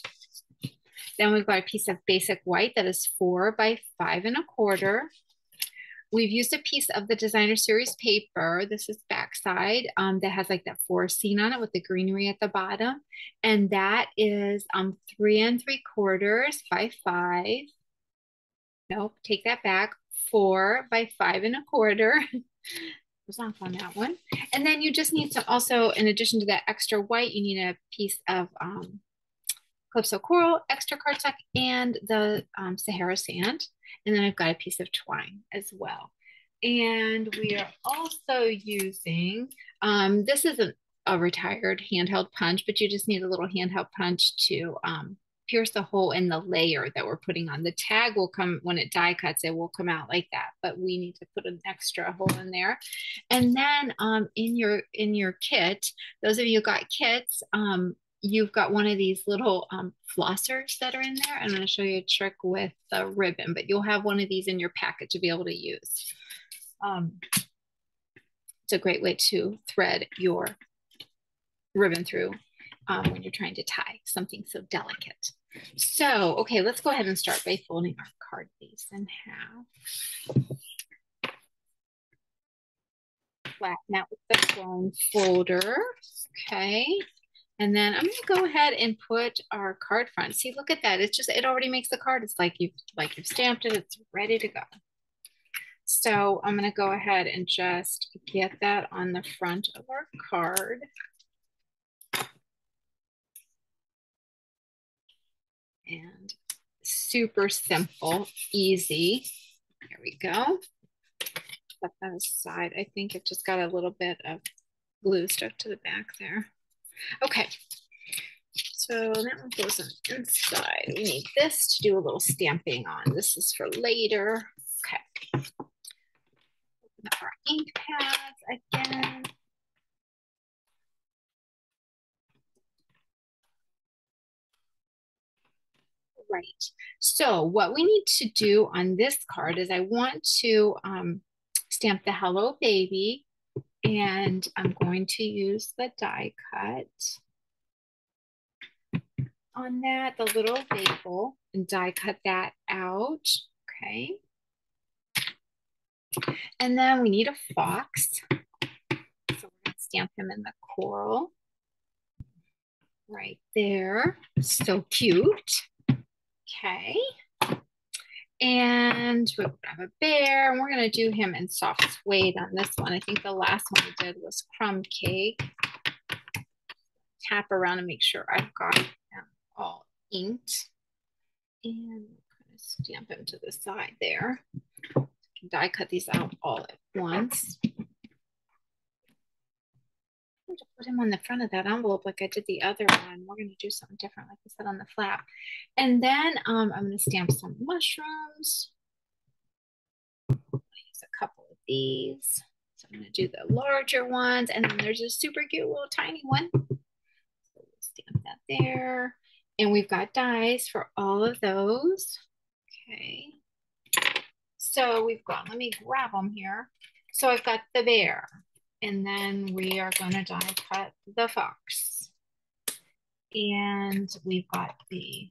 Then we've got a piece of basic white that is 4 by 5.25. We've used a piece of the Designer Series paper. This is backside that has like that forest scene on it with the greenery at the bottom. And that is 3.75 by 5. Nope, take that back. 4 by 5.25. Was off on that one. And then you just need some also, in addition to that extra white, you need a piece of Calypso Coral, extra cardstock, and the Sahara sand. And then I've got a piece of twine as well. And we are also using, this isn't a retired handheld punch, but you just need a little handheld punch to pierce the hole in the layer that we're putting on. The tag will come when it die cuts, it will come out like that, but we need to put an extra hole in there. And then in your kit, those of you who got kits, you've got one of these little flossers that are in there. I'm going to show you a trick with the ribbon, but you'll have one of these in your packet to be able to use. It's a great way to thread your ribbon through when you're trying to tie something so delicate. So, okay, let's go ahead and start by folding our card base in half. Flatten out with the bone folder. Okay. And then I'm going to go ahead and put our card front. See, look at that. It's just, it already makes the card. It's like you've stamped it. It's ready to go. So I'm going to go ahead and just get that on the front of our card. And super simple, easy. There we go. Set that aside. I think it just got a little bit of glue stuck to the back there. Okay, so that one goes on inside. We need this to do a little stamping on. This is for later. Okay. Open up our ink pads again. Right. So what we need to do on this card is I want to stamp the Hello Baby, and I'm going to use the die cut on that, the little label, and die cut that out. Okay. And then we need a fox. So we're going to stamp him in the coral right there. So cute. Okay. And we have a bear, and we're going to do him in soft suede on this one. I think the last one we did was crumb cake. Tap around and make sure I've got them all inked. And we're going to stamp him to the side there. I can die cut these out all at once. I'm going to put him on the front of that envelope like I did the other one. We're going to do something different, like I said, on the flap. And then I'm going to stamp some mushrooms. Use a couple of these. So I'm going to do the larger ones, and then there's a super cute little tiny one. So we'll stamp that there. And we've got dies for all of those. Okay. So we've got, let me grab them here. So I've got the bear, and then we are going to die cut the fox. And we've got the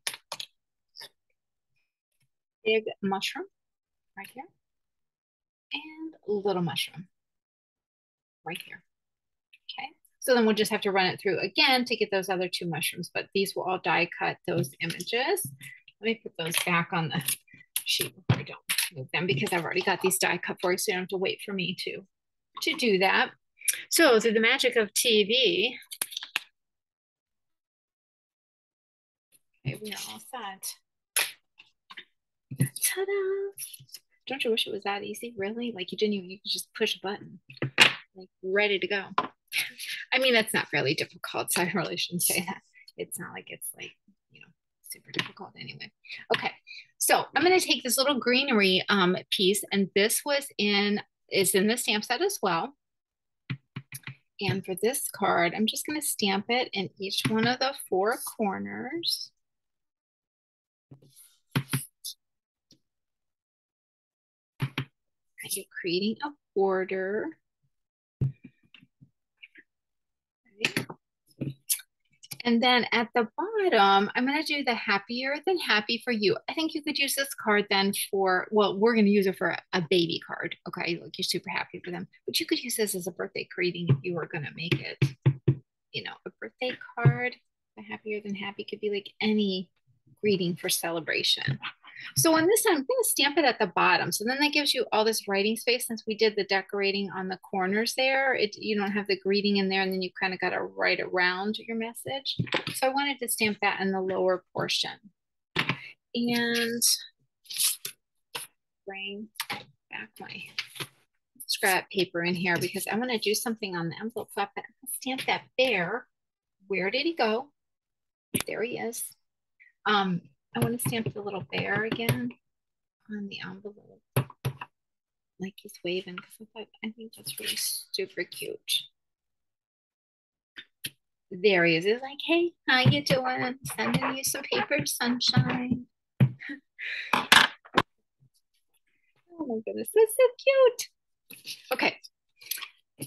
big mushroom right here, and little mushroom right here. Okay, so then we'll just have to run it through again to get those other two mushrooms, but these will all die cut those images. Let me put those back on the sheet before I don't move them, because I've already got these die cut for you, so you don't have to wait for me to do that. So through the magic of TV, okay, we are all set. Ta-da! Don't you wish it was that easy? Really? Like you could just push a button, like ready to go. I mean, that's not really difficult, so I really shouldn't say that. It's not like it's like, super difficult anyway. Okay, so I'm going to take this little greenery piece, and this is in the stamp set as well. And for this card, I'm just going to stamp it in each one of the four corners. You're creating a border. Okay. And then at the bottom, I'm going to do the happier than happy for you. I think you could use this card then for, well, we're going to use it for a baby card. Okay, like you're super happy for them. But you could use this as a birthday greeting if you were going to make it, a birthday card. The happier than happy could be like any greeting for celebration. So on this, I'm going to stamp it at the bottom. So then that gives you all this writing space. Since we did the decorating on the corners there, you don't have the greeting in there, and then you kind of got to write around your message. So I wanted to stamp that in the lower portion. And bring back my scrap paper in here, because I want to do something on the envelope flap. Stamp that bear. Where did he go? There he is. I want to stamp the little bear again on the envelope, like he's waving, because I think that's really super cute. There he is. He's like, hey, how you doing? Sending you some paper, sunshine. Oh my goodness, that's so cute. Okay,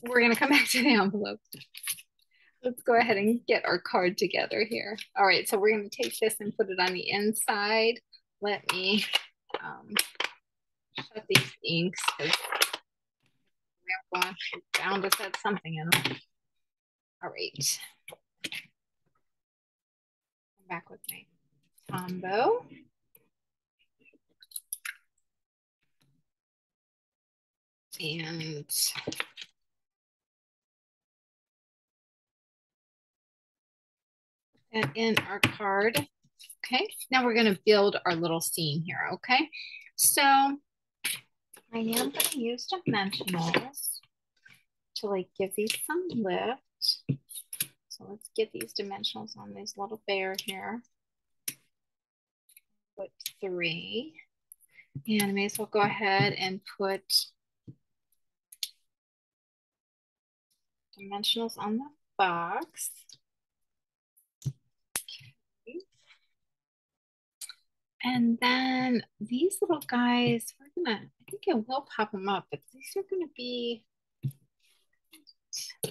we're gonna come back to the envelope. Let's go ahead and get our card together here. All right, so we're going to take this and put it on the inside. Let me shut these inks, because we're bound to set something in them. All right. I'm back with my combo. And that in our card. Okay, now we're going to build our little scene here. Okay, so I am going to use dimensionals to like give these some lift. So let's get these dimensionals on this little bear here. Put 3, and I may as well go ahead and put dimensionals on the box. And then these little guys, we're gonna, I I think it will pop them up, but these are going to be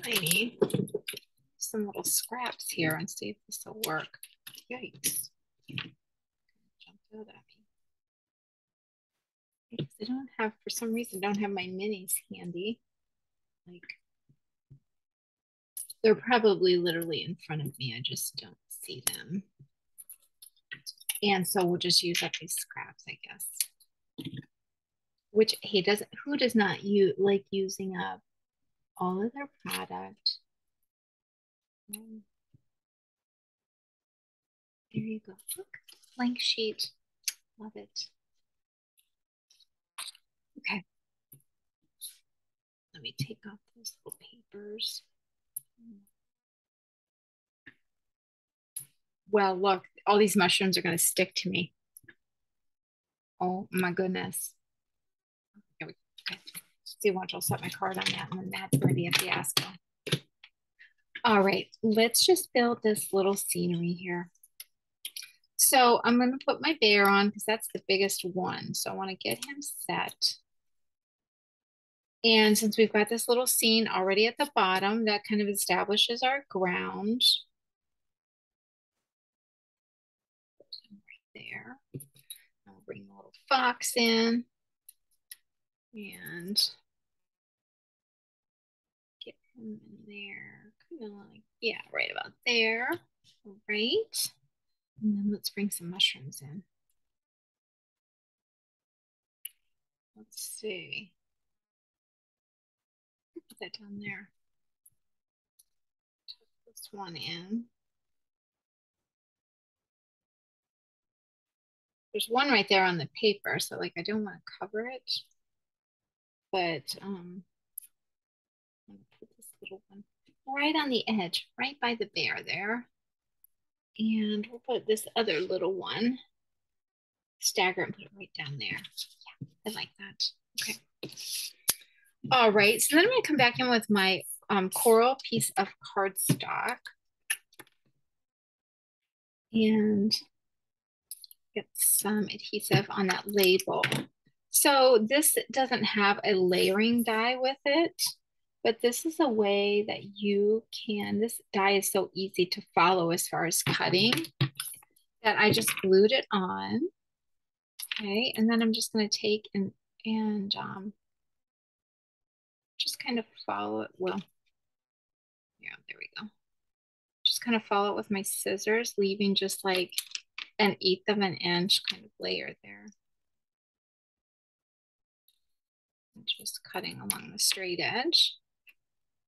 tiny. Some little scraps here and see if this will work. Yikes. Jump out at me. Because I don't have, for some reason, don't have my minis handy. Like, they're probably literally in front of me. I just don't see them. And so we'll just use up these scraps, I guess. Which, hey, who does not like using up all of their product? There you go. Look, blank sheet. Love it. Okay. Let me take off those little papers. Well, look, all these mushrooms are going to stick to me. Oh my goodness. Here we go. Okay. See, watch, I'll set my card on that, and then that's going to be a fiasco. All right, let's just build this little scenery here. So I'm going to put my bear on because that's the biggest one. So I want to get him set. And since we've got this little scene already at the bottom, that kind of establishes our ground. Right there. I'll bring the little fox in and get him in there. Kind of like, yeah, right about there. All right. And then let's bring some mushrooms in. Let's see. Put that down there. Tuck this one in. There's one right there on the paper, so like I don't want to cover it, but I'm gonna put this little one right on the edge, right by the bear there. And we'll put this other little one, stagger and put it right down there. Yeah, I like that. Okay. All right, so then I'm gonna come back in with my coral piece of cardstock and get some adhesive on that label. So this doesn't have a layering die with it, but this is a way that you can, this die is so easy to follow as far as cutting that I just glued it on. Okay, and then I'm just going to take and just kind of follow it. Well, yeah, there we go. Just kind of follow it with my scissors, leaving just like 1/8 of an inch kind of layer there. And just cutting along the straight edge.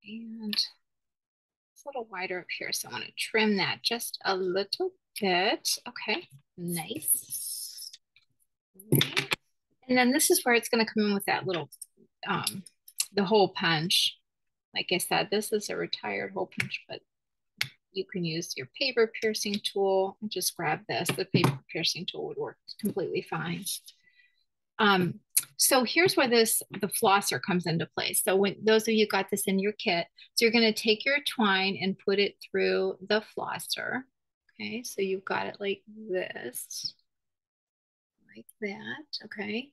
And it's a little wider up here, so I want to trim that just a little bit. Okay, nice. Right. And then this is where it's going to come in with that little, the hole punch. Like I said, this is a retired hole punch, but you can use your paper piercing tool and just grab this. The paper piercing tool would work completely fine. So here's where the flosser comes into place. So when those of you got this in your kit, so you're going to take your twine and put it through the flosser. Okay, so you've got it like this, like that. Okay.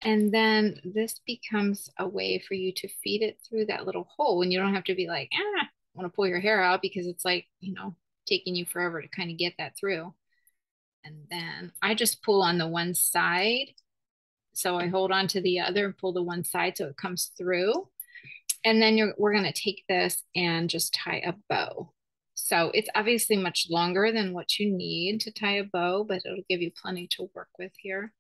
And then this becomes a way for you to feed it through that little hole, and you don't have to be like, I want to pull your hair out because it's like, you know, taking you forever to kind of get that through. And then I just pull on the one side. So I hold on to the other and pull the one side so it comes through. And then we're going to take this and just tie a bow. So it's obviously much longer than what you need to tie a bow, but it'll give you plenty to work with here.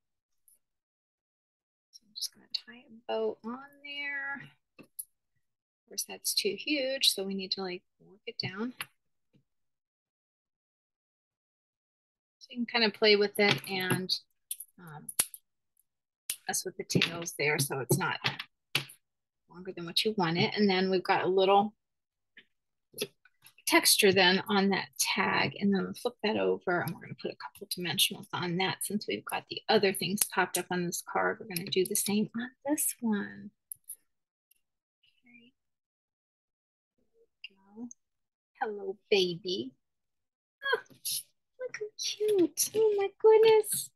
So I'm just going to tie a bow on there. Of course, that's too huge, so we need to like work it down. So you can kind of play with it and mess with the tails there so it's not longer than what you want it. And then we've got a little texture then on that tag, and then we'll flip that over and we're going to put a couple of dimensionals on that. Since we've got the other things popped up on this card, we're going to do the same on this one. Okay. There we go. Hello, baby. Oh, look how cute. Oh my goodness.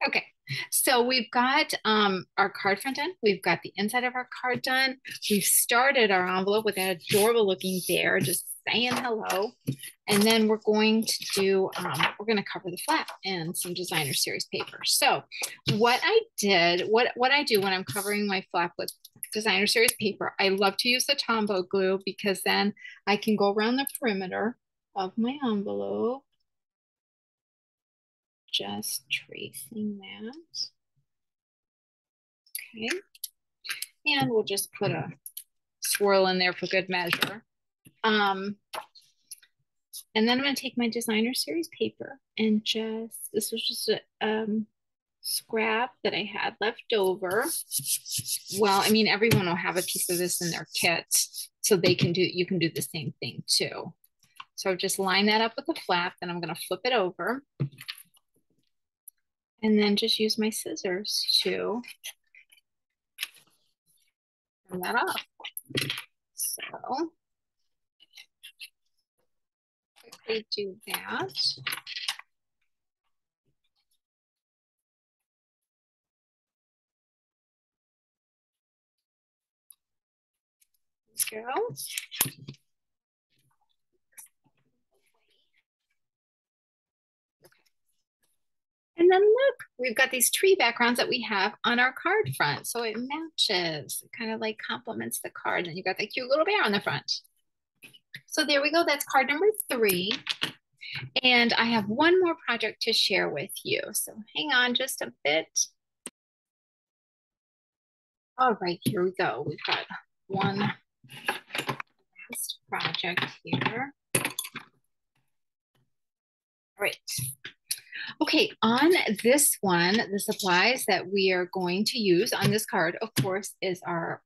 Okay, So we've got our card front done. We've got the inside of our card done. We've started our envelope with that adorable looking bear just saying hello. And then we're going to do, we're going to cover the flap in some designer series paper. So what I did, what I do when I'm covering my flap with designer series paper, I love to use the Tombow glue because then I can go around the perimeter of my envelope. Just tracing that. Okay. And we'll just put a swirl in there for good measure. And then I'm going to take my designer series paper and just, this was just a scrap that I had left over. Well, I mean, everyone will have a piece of this in their kit, so they can do, you can do the same thing too. So just line that up with the flap, then I'm going to flip it over. And then just use my scissors to turn that off. So quickly do that. Go. And then look, we've got these tree backgrounds that we have on our card front. So it matches, it kind of like complements the card. And you got that cute little bear on the front. So there we go. That's card number 3. And I have one more project to share with you. So hang on just a bit. All right, here we go. We've got one last project here. All right. Okay, on this one, the supplies that we are going to use on this card, of course, is our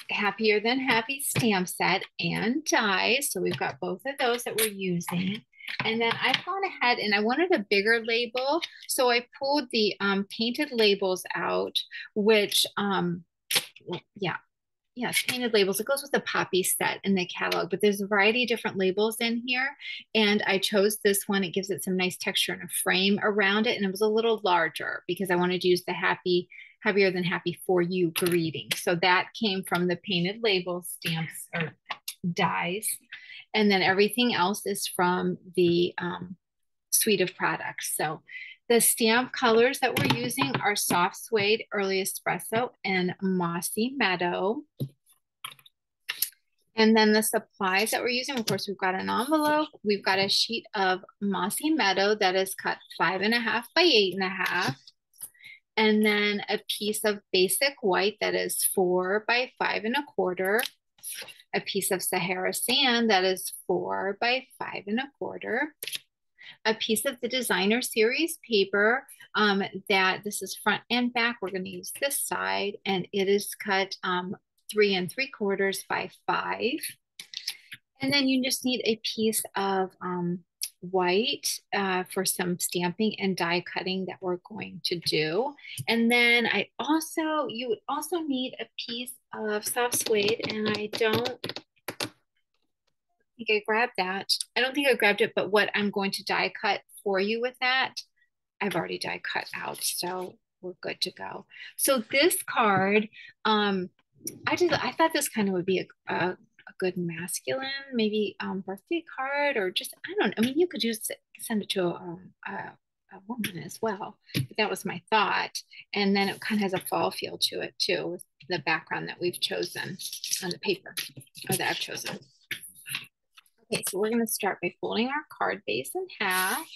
Happier Than Happy stamp set and dies. So we've got both of those that we're using. And then I've gone ahead and I wanted a bigger label. So I pulled the painted labels out, which, yeah, yes, painted labels. It goes with the Poppy set in the catalog, but there's a variety of different labels in here. And I chose this one. It gives it some nice texture and a frame around it. And it was a little larger because I wanted to use the Happier Than Happy for You greeting. So that came from the painted label stamps or dies. And then everything else is from the suite of products. So the stamp colors that we're using are Soft Suede, Early Espresso, and Mossy Meadow. And then the supplies that we're using, of course, we've got an envelope. We've got a sheet of Mossy Meadow that is cut 5.5 by 8.5. And then a piece of basic white that is 4 by 5.25. A piece of Sahara sand that is 4 by 5.25. A piece of the designer series paper that this is front and back. We're going to use this side, and it is cut 3 3/4 by 5. And then you just need a piece of white for some stamping and die cutting that we're going to do. And then you would also need a piece of soft suede, and I don't think I grabbed that. I don't think I grabbed it, but what I'm going to die cut for you with that, I've already die cut out, so we're good to go. So this card, I thought this kind of would be a good masculine, maybe birthday card, or just, I don't know. I mean, you could send it to a woman as well, but that was my thought. And then it kind of has a fall feel to it too, with the background that we've chosen on the paper, or that I've chosen. Okay, so we're going to start by folding our card base in half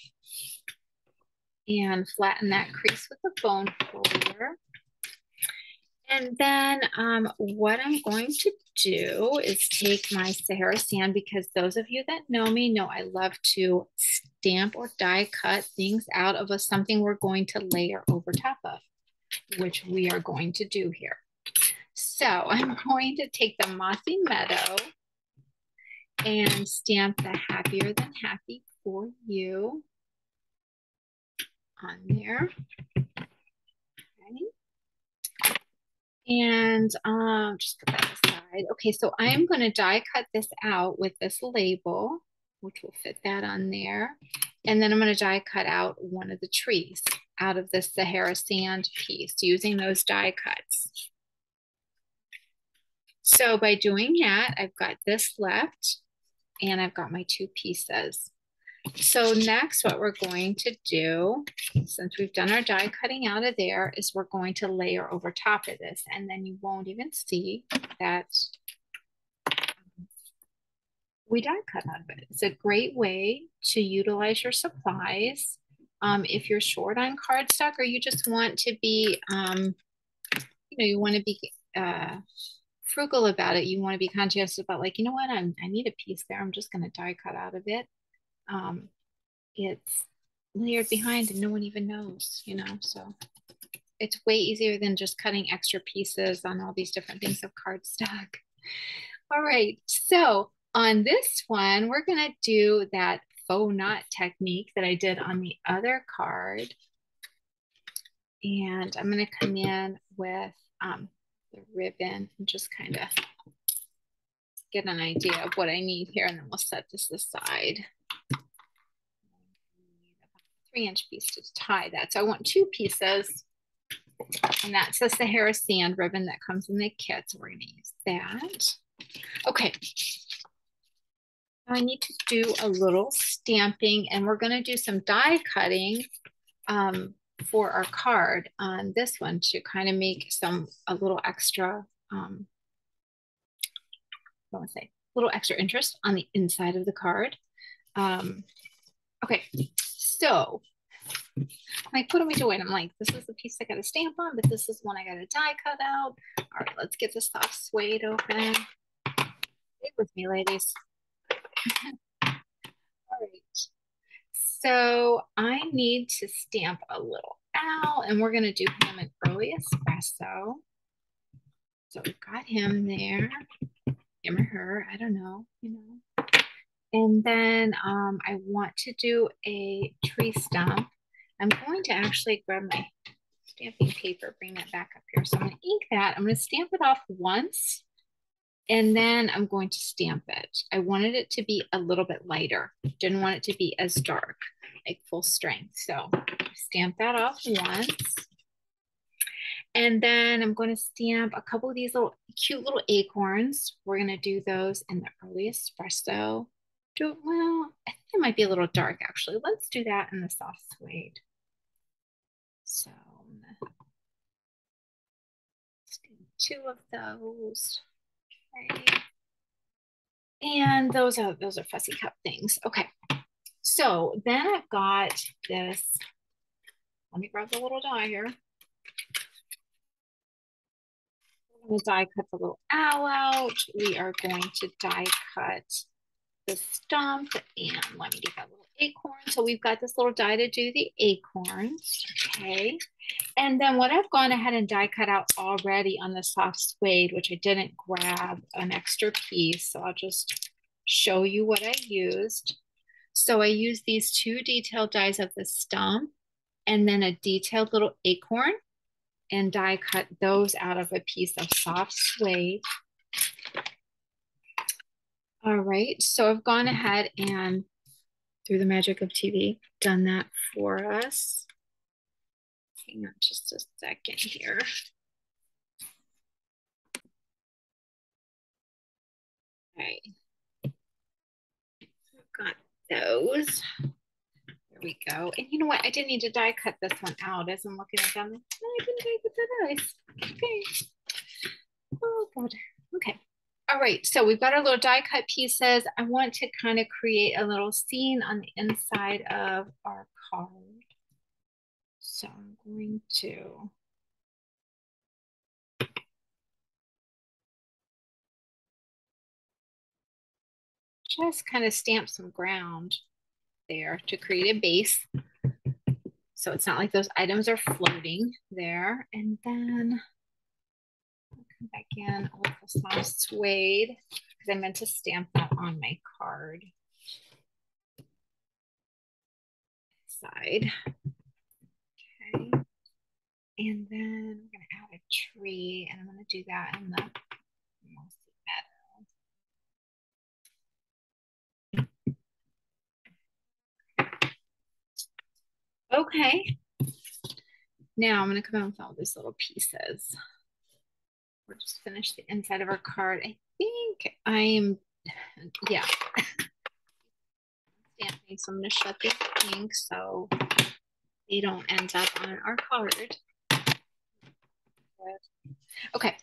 and flatten that crease with the bone folder. And then what I'm going to do is take my Sahara sand, because those of you that know me know I love to stamp or die cut things out of something we're going to layer over top of, which we are going to do here. So I'm going to take the Mossy Meadow and stamp the Happier Than Happy for You on there. Okay. And just put that aside. Okay, so I'm going to die cut this out with this label. which will fit that on there. And then I'm going to die cut out one of the trees out of the Sahara sand piece using those die cuts. So by doing that, I've got this left and I've got my two pieces. So next, what we're going to do, since we've done our die cutting out of there, is we're going to layer over top of this, and then you won't even see that we die cut out of it. It's a great way to utilize your supplies. If you're short on cardstock or you just want to be, you want to be frugal about it. You want to be conscientious about like, you know what, I need a piece there. I'm just going to die cut out of it. It's layered behind and no one even knows, so it's way easier than just cutting extra pieces on all these different things of cardstock. All right, so on this one, we're gonna do that faux knot technique that I did on the other card. And I'm gonna come in with the ribbon and just kind of get an idea of what I need here, and then we'll set this aside. 3-inch piece to tie that. So I want 2 pieces, and that's the Sahara sand ribbon that comes in the kit. So we're going to use that. Okay. I need to do a little stamping, and we're going to do some die cutting for our card on this one to kind of make a little extra, I want to say, a little extra interest on the inside of the card. Okay, so like, what are we doing? I'm like, this is the piece I got to stamp on, but this is one I got to die cut out. All right, let's get this soft suede open. Stay with me, ladies. All right. So I need to stamp a little Al, and we're going to do him an early espresso. So we've got him there, him or her, I don't know, And then I want to do a tree stump. I'm going to actually grab my stamping paper, bring that back up here. So I'm going to ink that. I'm going to stamp it off once, and then I'm going to stamp it. I wanted it to be a little bit lighter. Didn't want it to be as dark, like full strength. So stamp that off once. And then I'm going to stamp a couple of these cute little acorns. We're going to do those in the early espresso. Well, I think it might be a little dark actually. Let's do that in the soft suede. So let's do 2 of those. Okay. And those are fussy cup things. Okay. So then I've got this. Let me grab the little die here. The die cut the little owl out. We are going to die cut the stump, and let me get that little acorn. So we've got this little die to do the acorns, okay? And then what I've gone ahead and die cut out already on the soft suede, which I didn't grab an extra piece, so I'll just show you what I used. So I used these 2 detailed dies of the stump and then a detailed little acorn, and die cut those out of a piece of soft suede. All right, so I've gone ahead and, through the magic of TV, done that for us. Hang on just a second here. Okay, I've got those. There we go. And you know what? I didn't need to die cut this one out as I'm looking at them. I didn't die cut that nice. Okay. Oh, God. Okay. All right, so we've got our little die cut pieces. I want to kind of create a little scene on the inside of our card. So I'm going to just kind of stamp some ground there to create a base. So it's not like those items are floating there. And then I'll come back in with the soft suede because I meant to stamp that on my card side. Okay. And then we're going to add a tree, and I'm going to do that in the mossy meadow. Okay, now I'm gonna come out with all these little pieces. We'll just finish the inside of our card. I think I'm, yeah, stamping, so I'm gonna shut these ink so they don't end up on our card. Okay,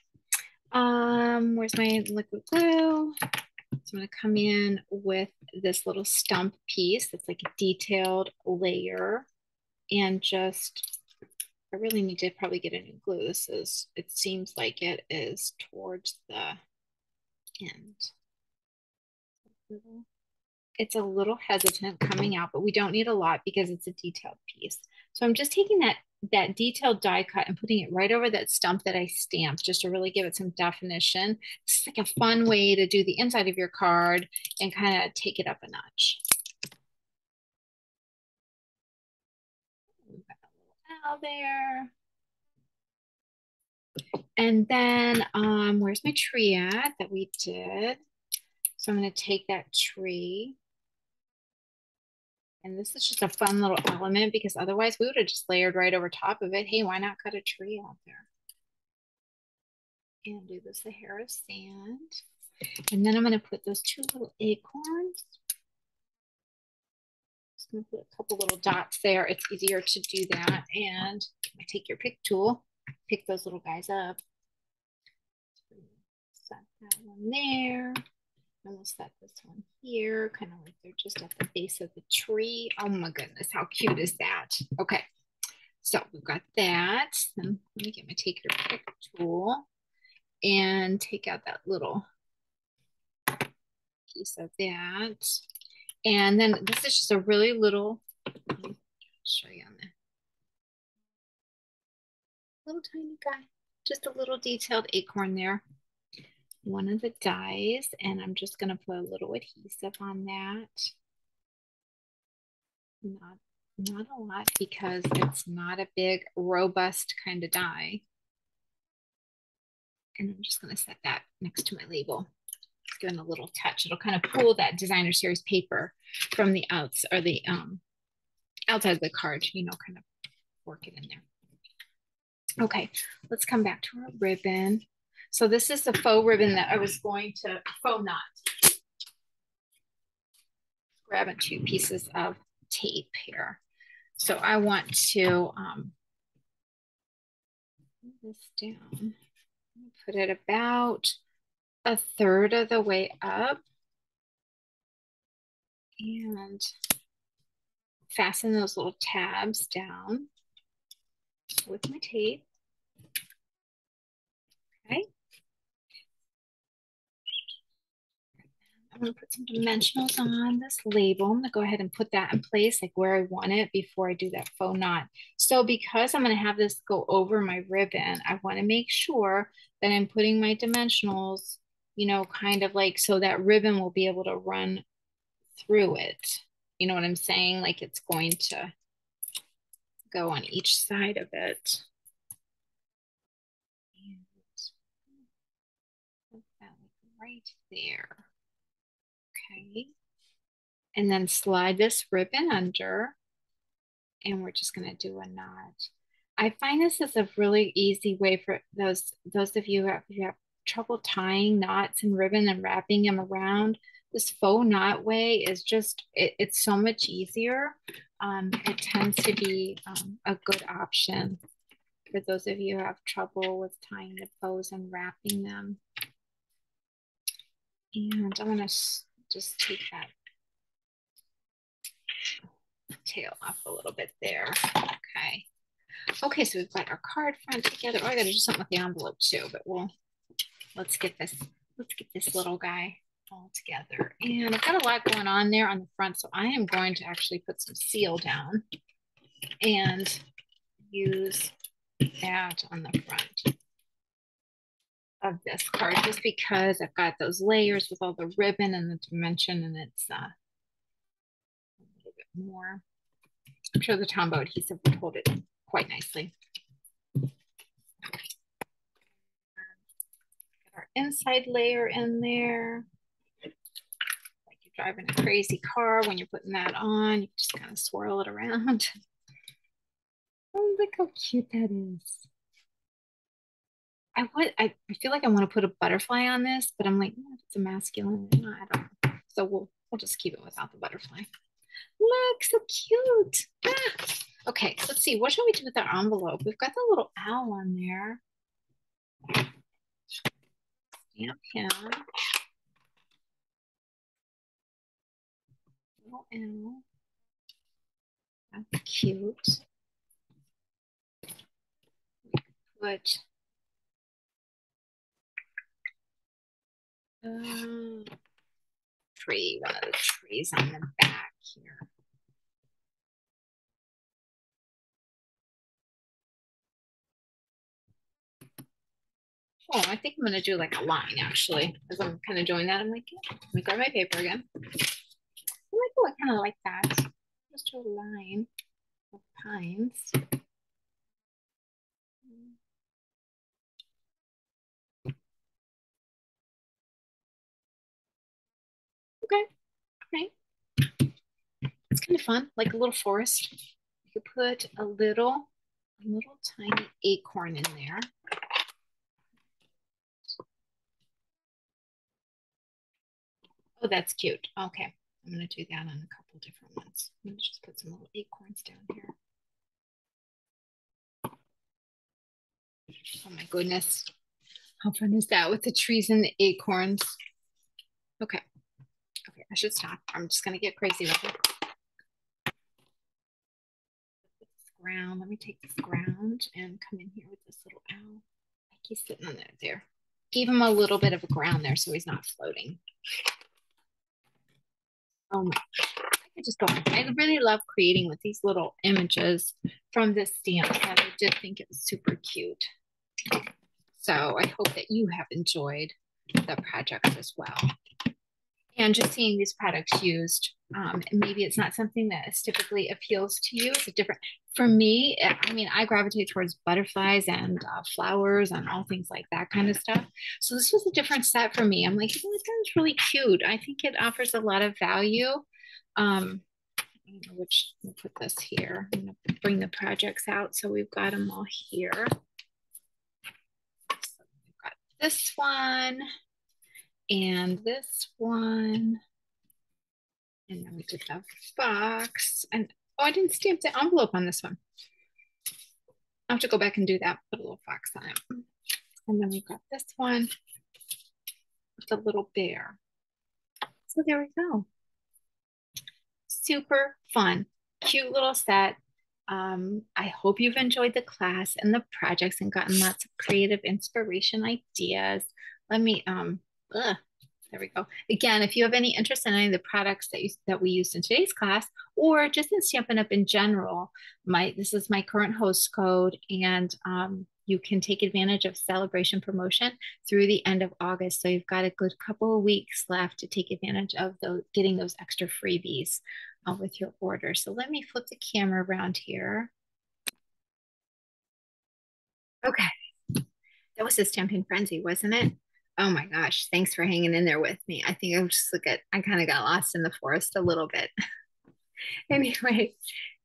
where's my liquid glue? So I'm gonna come in with this little stump piece that's like a detailed layer and just, I really need to probably get a new glue. This is, it seems like it is towards the end. It's a little hesitant coming out, but we don't need a lot because it's a detailed piece. So I'm just taking that detailed die cut and putting it right over that stump that I stamped just to really give it some definition. It's like a fun way to do the inside of your card and kind of take it up a notch. Out there. And then where's my tree at that we did? So I'm going to take that tree. And this is just a fun little element because otherwise we would have just layered right over top of it. Hey, why not cut a tree out there? And do the Sahara sand. And then I'm going to put those two little acorns. Just going to put a couple little dots there. It's easier to do that. And take your pick tool, pick those little guys up. Set that one there. And we'll set this one here, kind of like they're just at the base of the tree. Oh my goodness, how cute is that? Okay, so we've got that. And let me get my take your pick tool and take out that little piece of that. And then this is just a really little, let me show you on the little tiny guy, just a little detailed acorn there. One of the dies, and I'm just going to put a little adhesive on that. Not a lot because it's not a big, robust kind of die. And I'm just going to set that next to my label. Give it a little touch. It'll kind of pull that designer series paper from the outs or the outside of the card, you know, kind of work it in there. Okay, let's come back to our ribbon. So this is the faux ribbon that I was going to faux knot. Grabbing two pieces of tape here. So I want to put this down. Put it about a third of the way up and fasten those little tabs down with my tape. Okay. I'm going to put some dimensionals on this label. I'm going to go ahead and put that in place like where I want it before I do that faux knot. So because I'm going to have this go over my ribbon, I want to make sure that I'm putting my dimensionals, you know, kind of like so that ribbon will be able to run through it. You know what I'm saying? Like it's going to go on each side of it. And put that right there. Okay. And then slide this ribbon under, and we're just going to do a knot. I find this is a really easy way for those of you who have trouble tying knots and ribbon and wrapping them around. This faux knot way is just, it's so much easier. It tends to be a good option for those of you who have trouble with tying the bows and wrapping them. And I'm going to just take that tail off a little bit there. Okay. Okay, so we've got our card front together. Oh, I gotta do something with the envelope too, but let's get this little guy all together. And I've got a lot going on there on the front, so I am going to actually put some seal down and use that on the front of this card just because I've got those layers with all the ribbon and the dimension, and it's a little bit more. I'm sure the Tombow adhesive would hold it quite nicely. Get our inside layer in there. Like you're driving a crazy car when you're putting that on, you just kind of swirl it around. Oh, look how cute that is. I feel like I want to put a butterfly on this, but I'm like, if it's a masculine, no, I don't know. So we'll just keep it without the butterfly. Look, so cute. Ah. Okay, let's see. What shall we do with our envelope? We've got the little owl on there. Stamp him. Little owl. That's cute. Put tree, one of the trees on the back here. Oh, I think I'm gonna do like a line actually, as I'm kind of doing that. I'm like, yeah, let me grab my paper again. I might do it kind of like that. Just do a line of pines. Okay, okay. It's kind of fun, like a little forest. You could put a little tiny acorn in there. Oh, that's cute. Okay, I'm gonna do that on a couple different ones. I'm gonna just put some little acorns down here. Oh my goodness. How fun is that with the trees and the acorns? Okay. Okay, I should stop. I'm just gonna get crazy with it. This ground. Let me take this ground and come in here with this little owl. Like he's sitting on there. Gave him a little bit of a ground there so he's not floating. Oh my, I could just go on. I really love creating with these little images from this stamp set. I did think it was super cute. So I hope that you have enjoyed the project as well. And just seeing these products used, maybe it's not something that typically appeals to you. It's a different, for me, I mean, I gravitate towards butterflies and flowers and all things like that kind of stuff. So this was a different set for me. I'm like, oh, this is really cute. I think it offers a lot of value. I don't know which, we'll put this here. I'm gonna bring the projects out. So we've got them all here. So we've got this one and this one. And then we did the box. And oh, I didn't stamp the envelope on this one. I'll have to go back and do that, put a little fox on it. And then we've got this one with the little bear. So there we go. Super fun, cute little set. I hope you've enjoyed the class and the projects and gotten lots of creative inspiration ideas. Let me, there we go. Again, if you have any interest in any of the products that we used in today's class, or just in Stampin' Up in general, this is my current host code, and you can take advantage of celebration promotion through the end of August. So you've got a good couple of weeks left to take advantage of getting those extra freebies with your order. So let me flip the camera around here. Okay, that was a Stamping Frenzy, wasn't it? Oh my gosh, thanks for hanging in there with me. I think I kind of got lost in the forest a little bit. Anyway,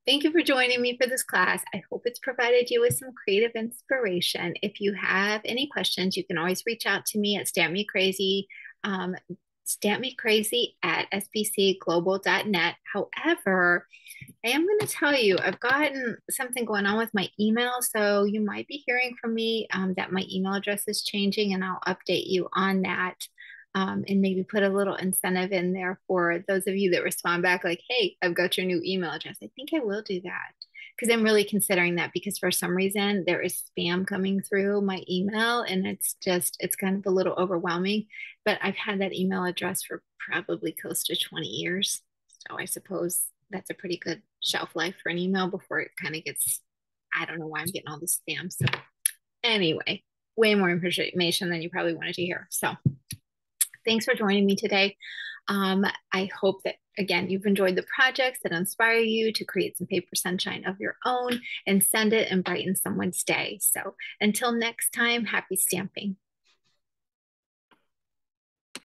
thank you for joining me for this class. I hope it's provided you with some creative inspiration. If you have any questions, you can always reach out to me at Stamp Me Crazy, at sbcglobal.net. However, I am going to tell you, I've gotten something going on with my email, so you might be hearing from me that my email address is changing, and I'll update you on that. And maybe put a little incentive in there for those of you that respond back like, hey, I've got your new email address. I think I will do that because I'm really considering that, because for some reason there is spam coming through my email and it's kind of a little overwhelming. But I've had that email address for probably close to 20 years. So I suppose that's a pretty good shelf life for an email before it kind of gets, I don't know why I'm getting all this spam. So anyway, way more information than you probably wanted to hear. So thanks for joining me today. I hope that, again, you've enjoyed the projects that inspire you to create some paper sunshine of your own and send it and brighten someone's day. So until next time, happy stamping.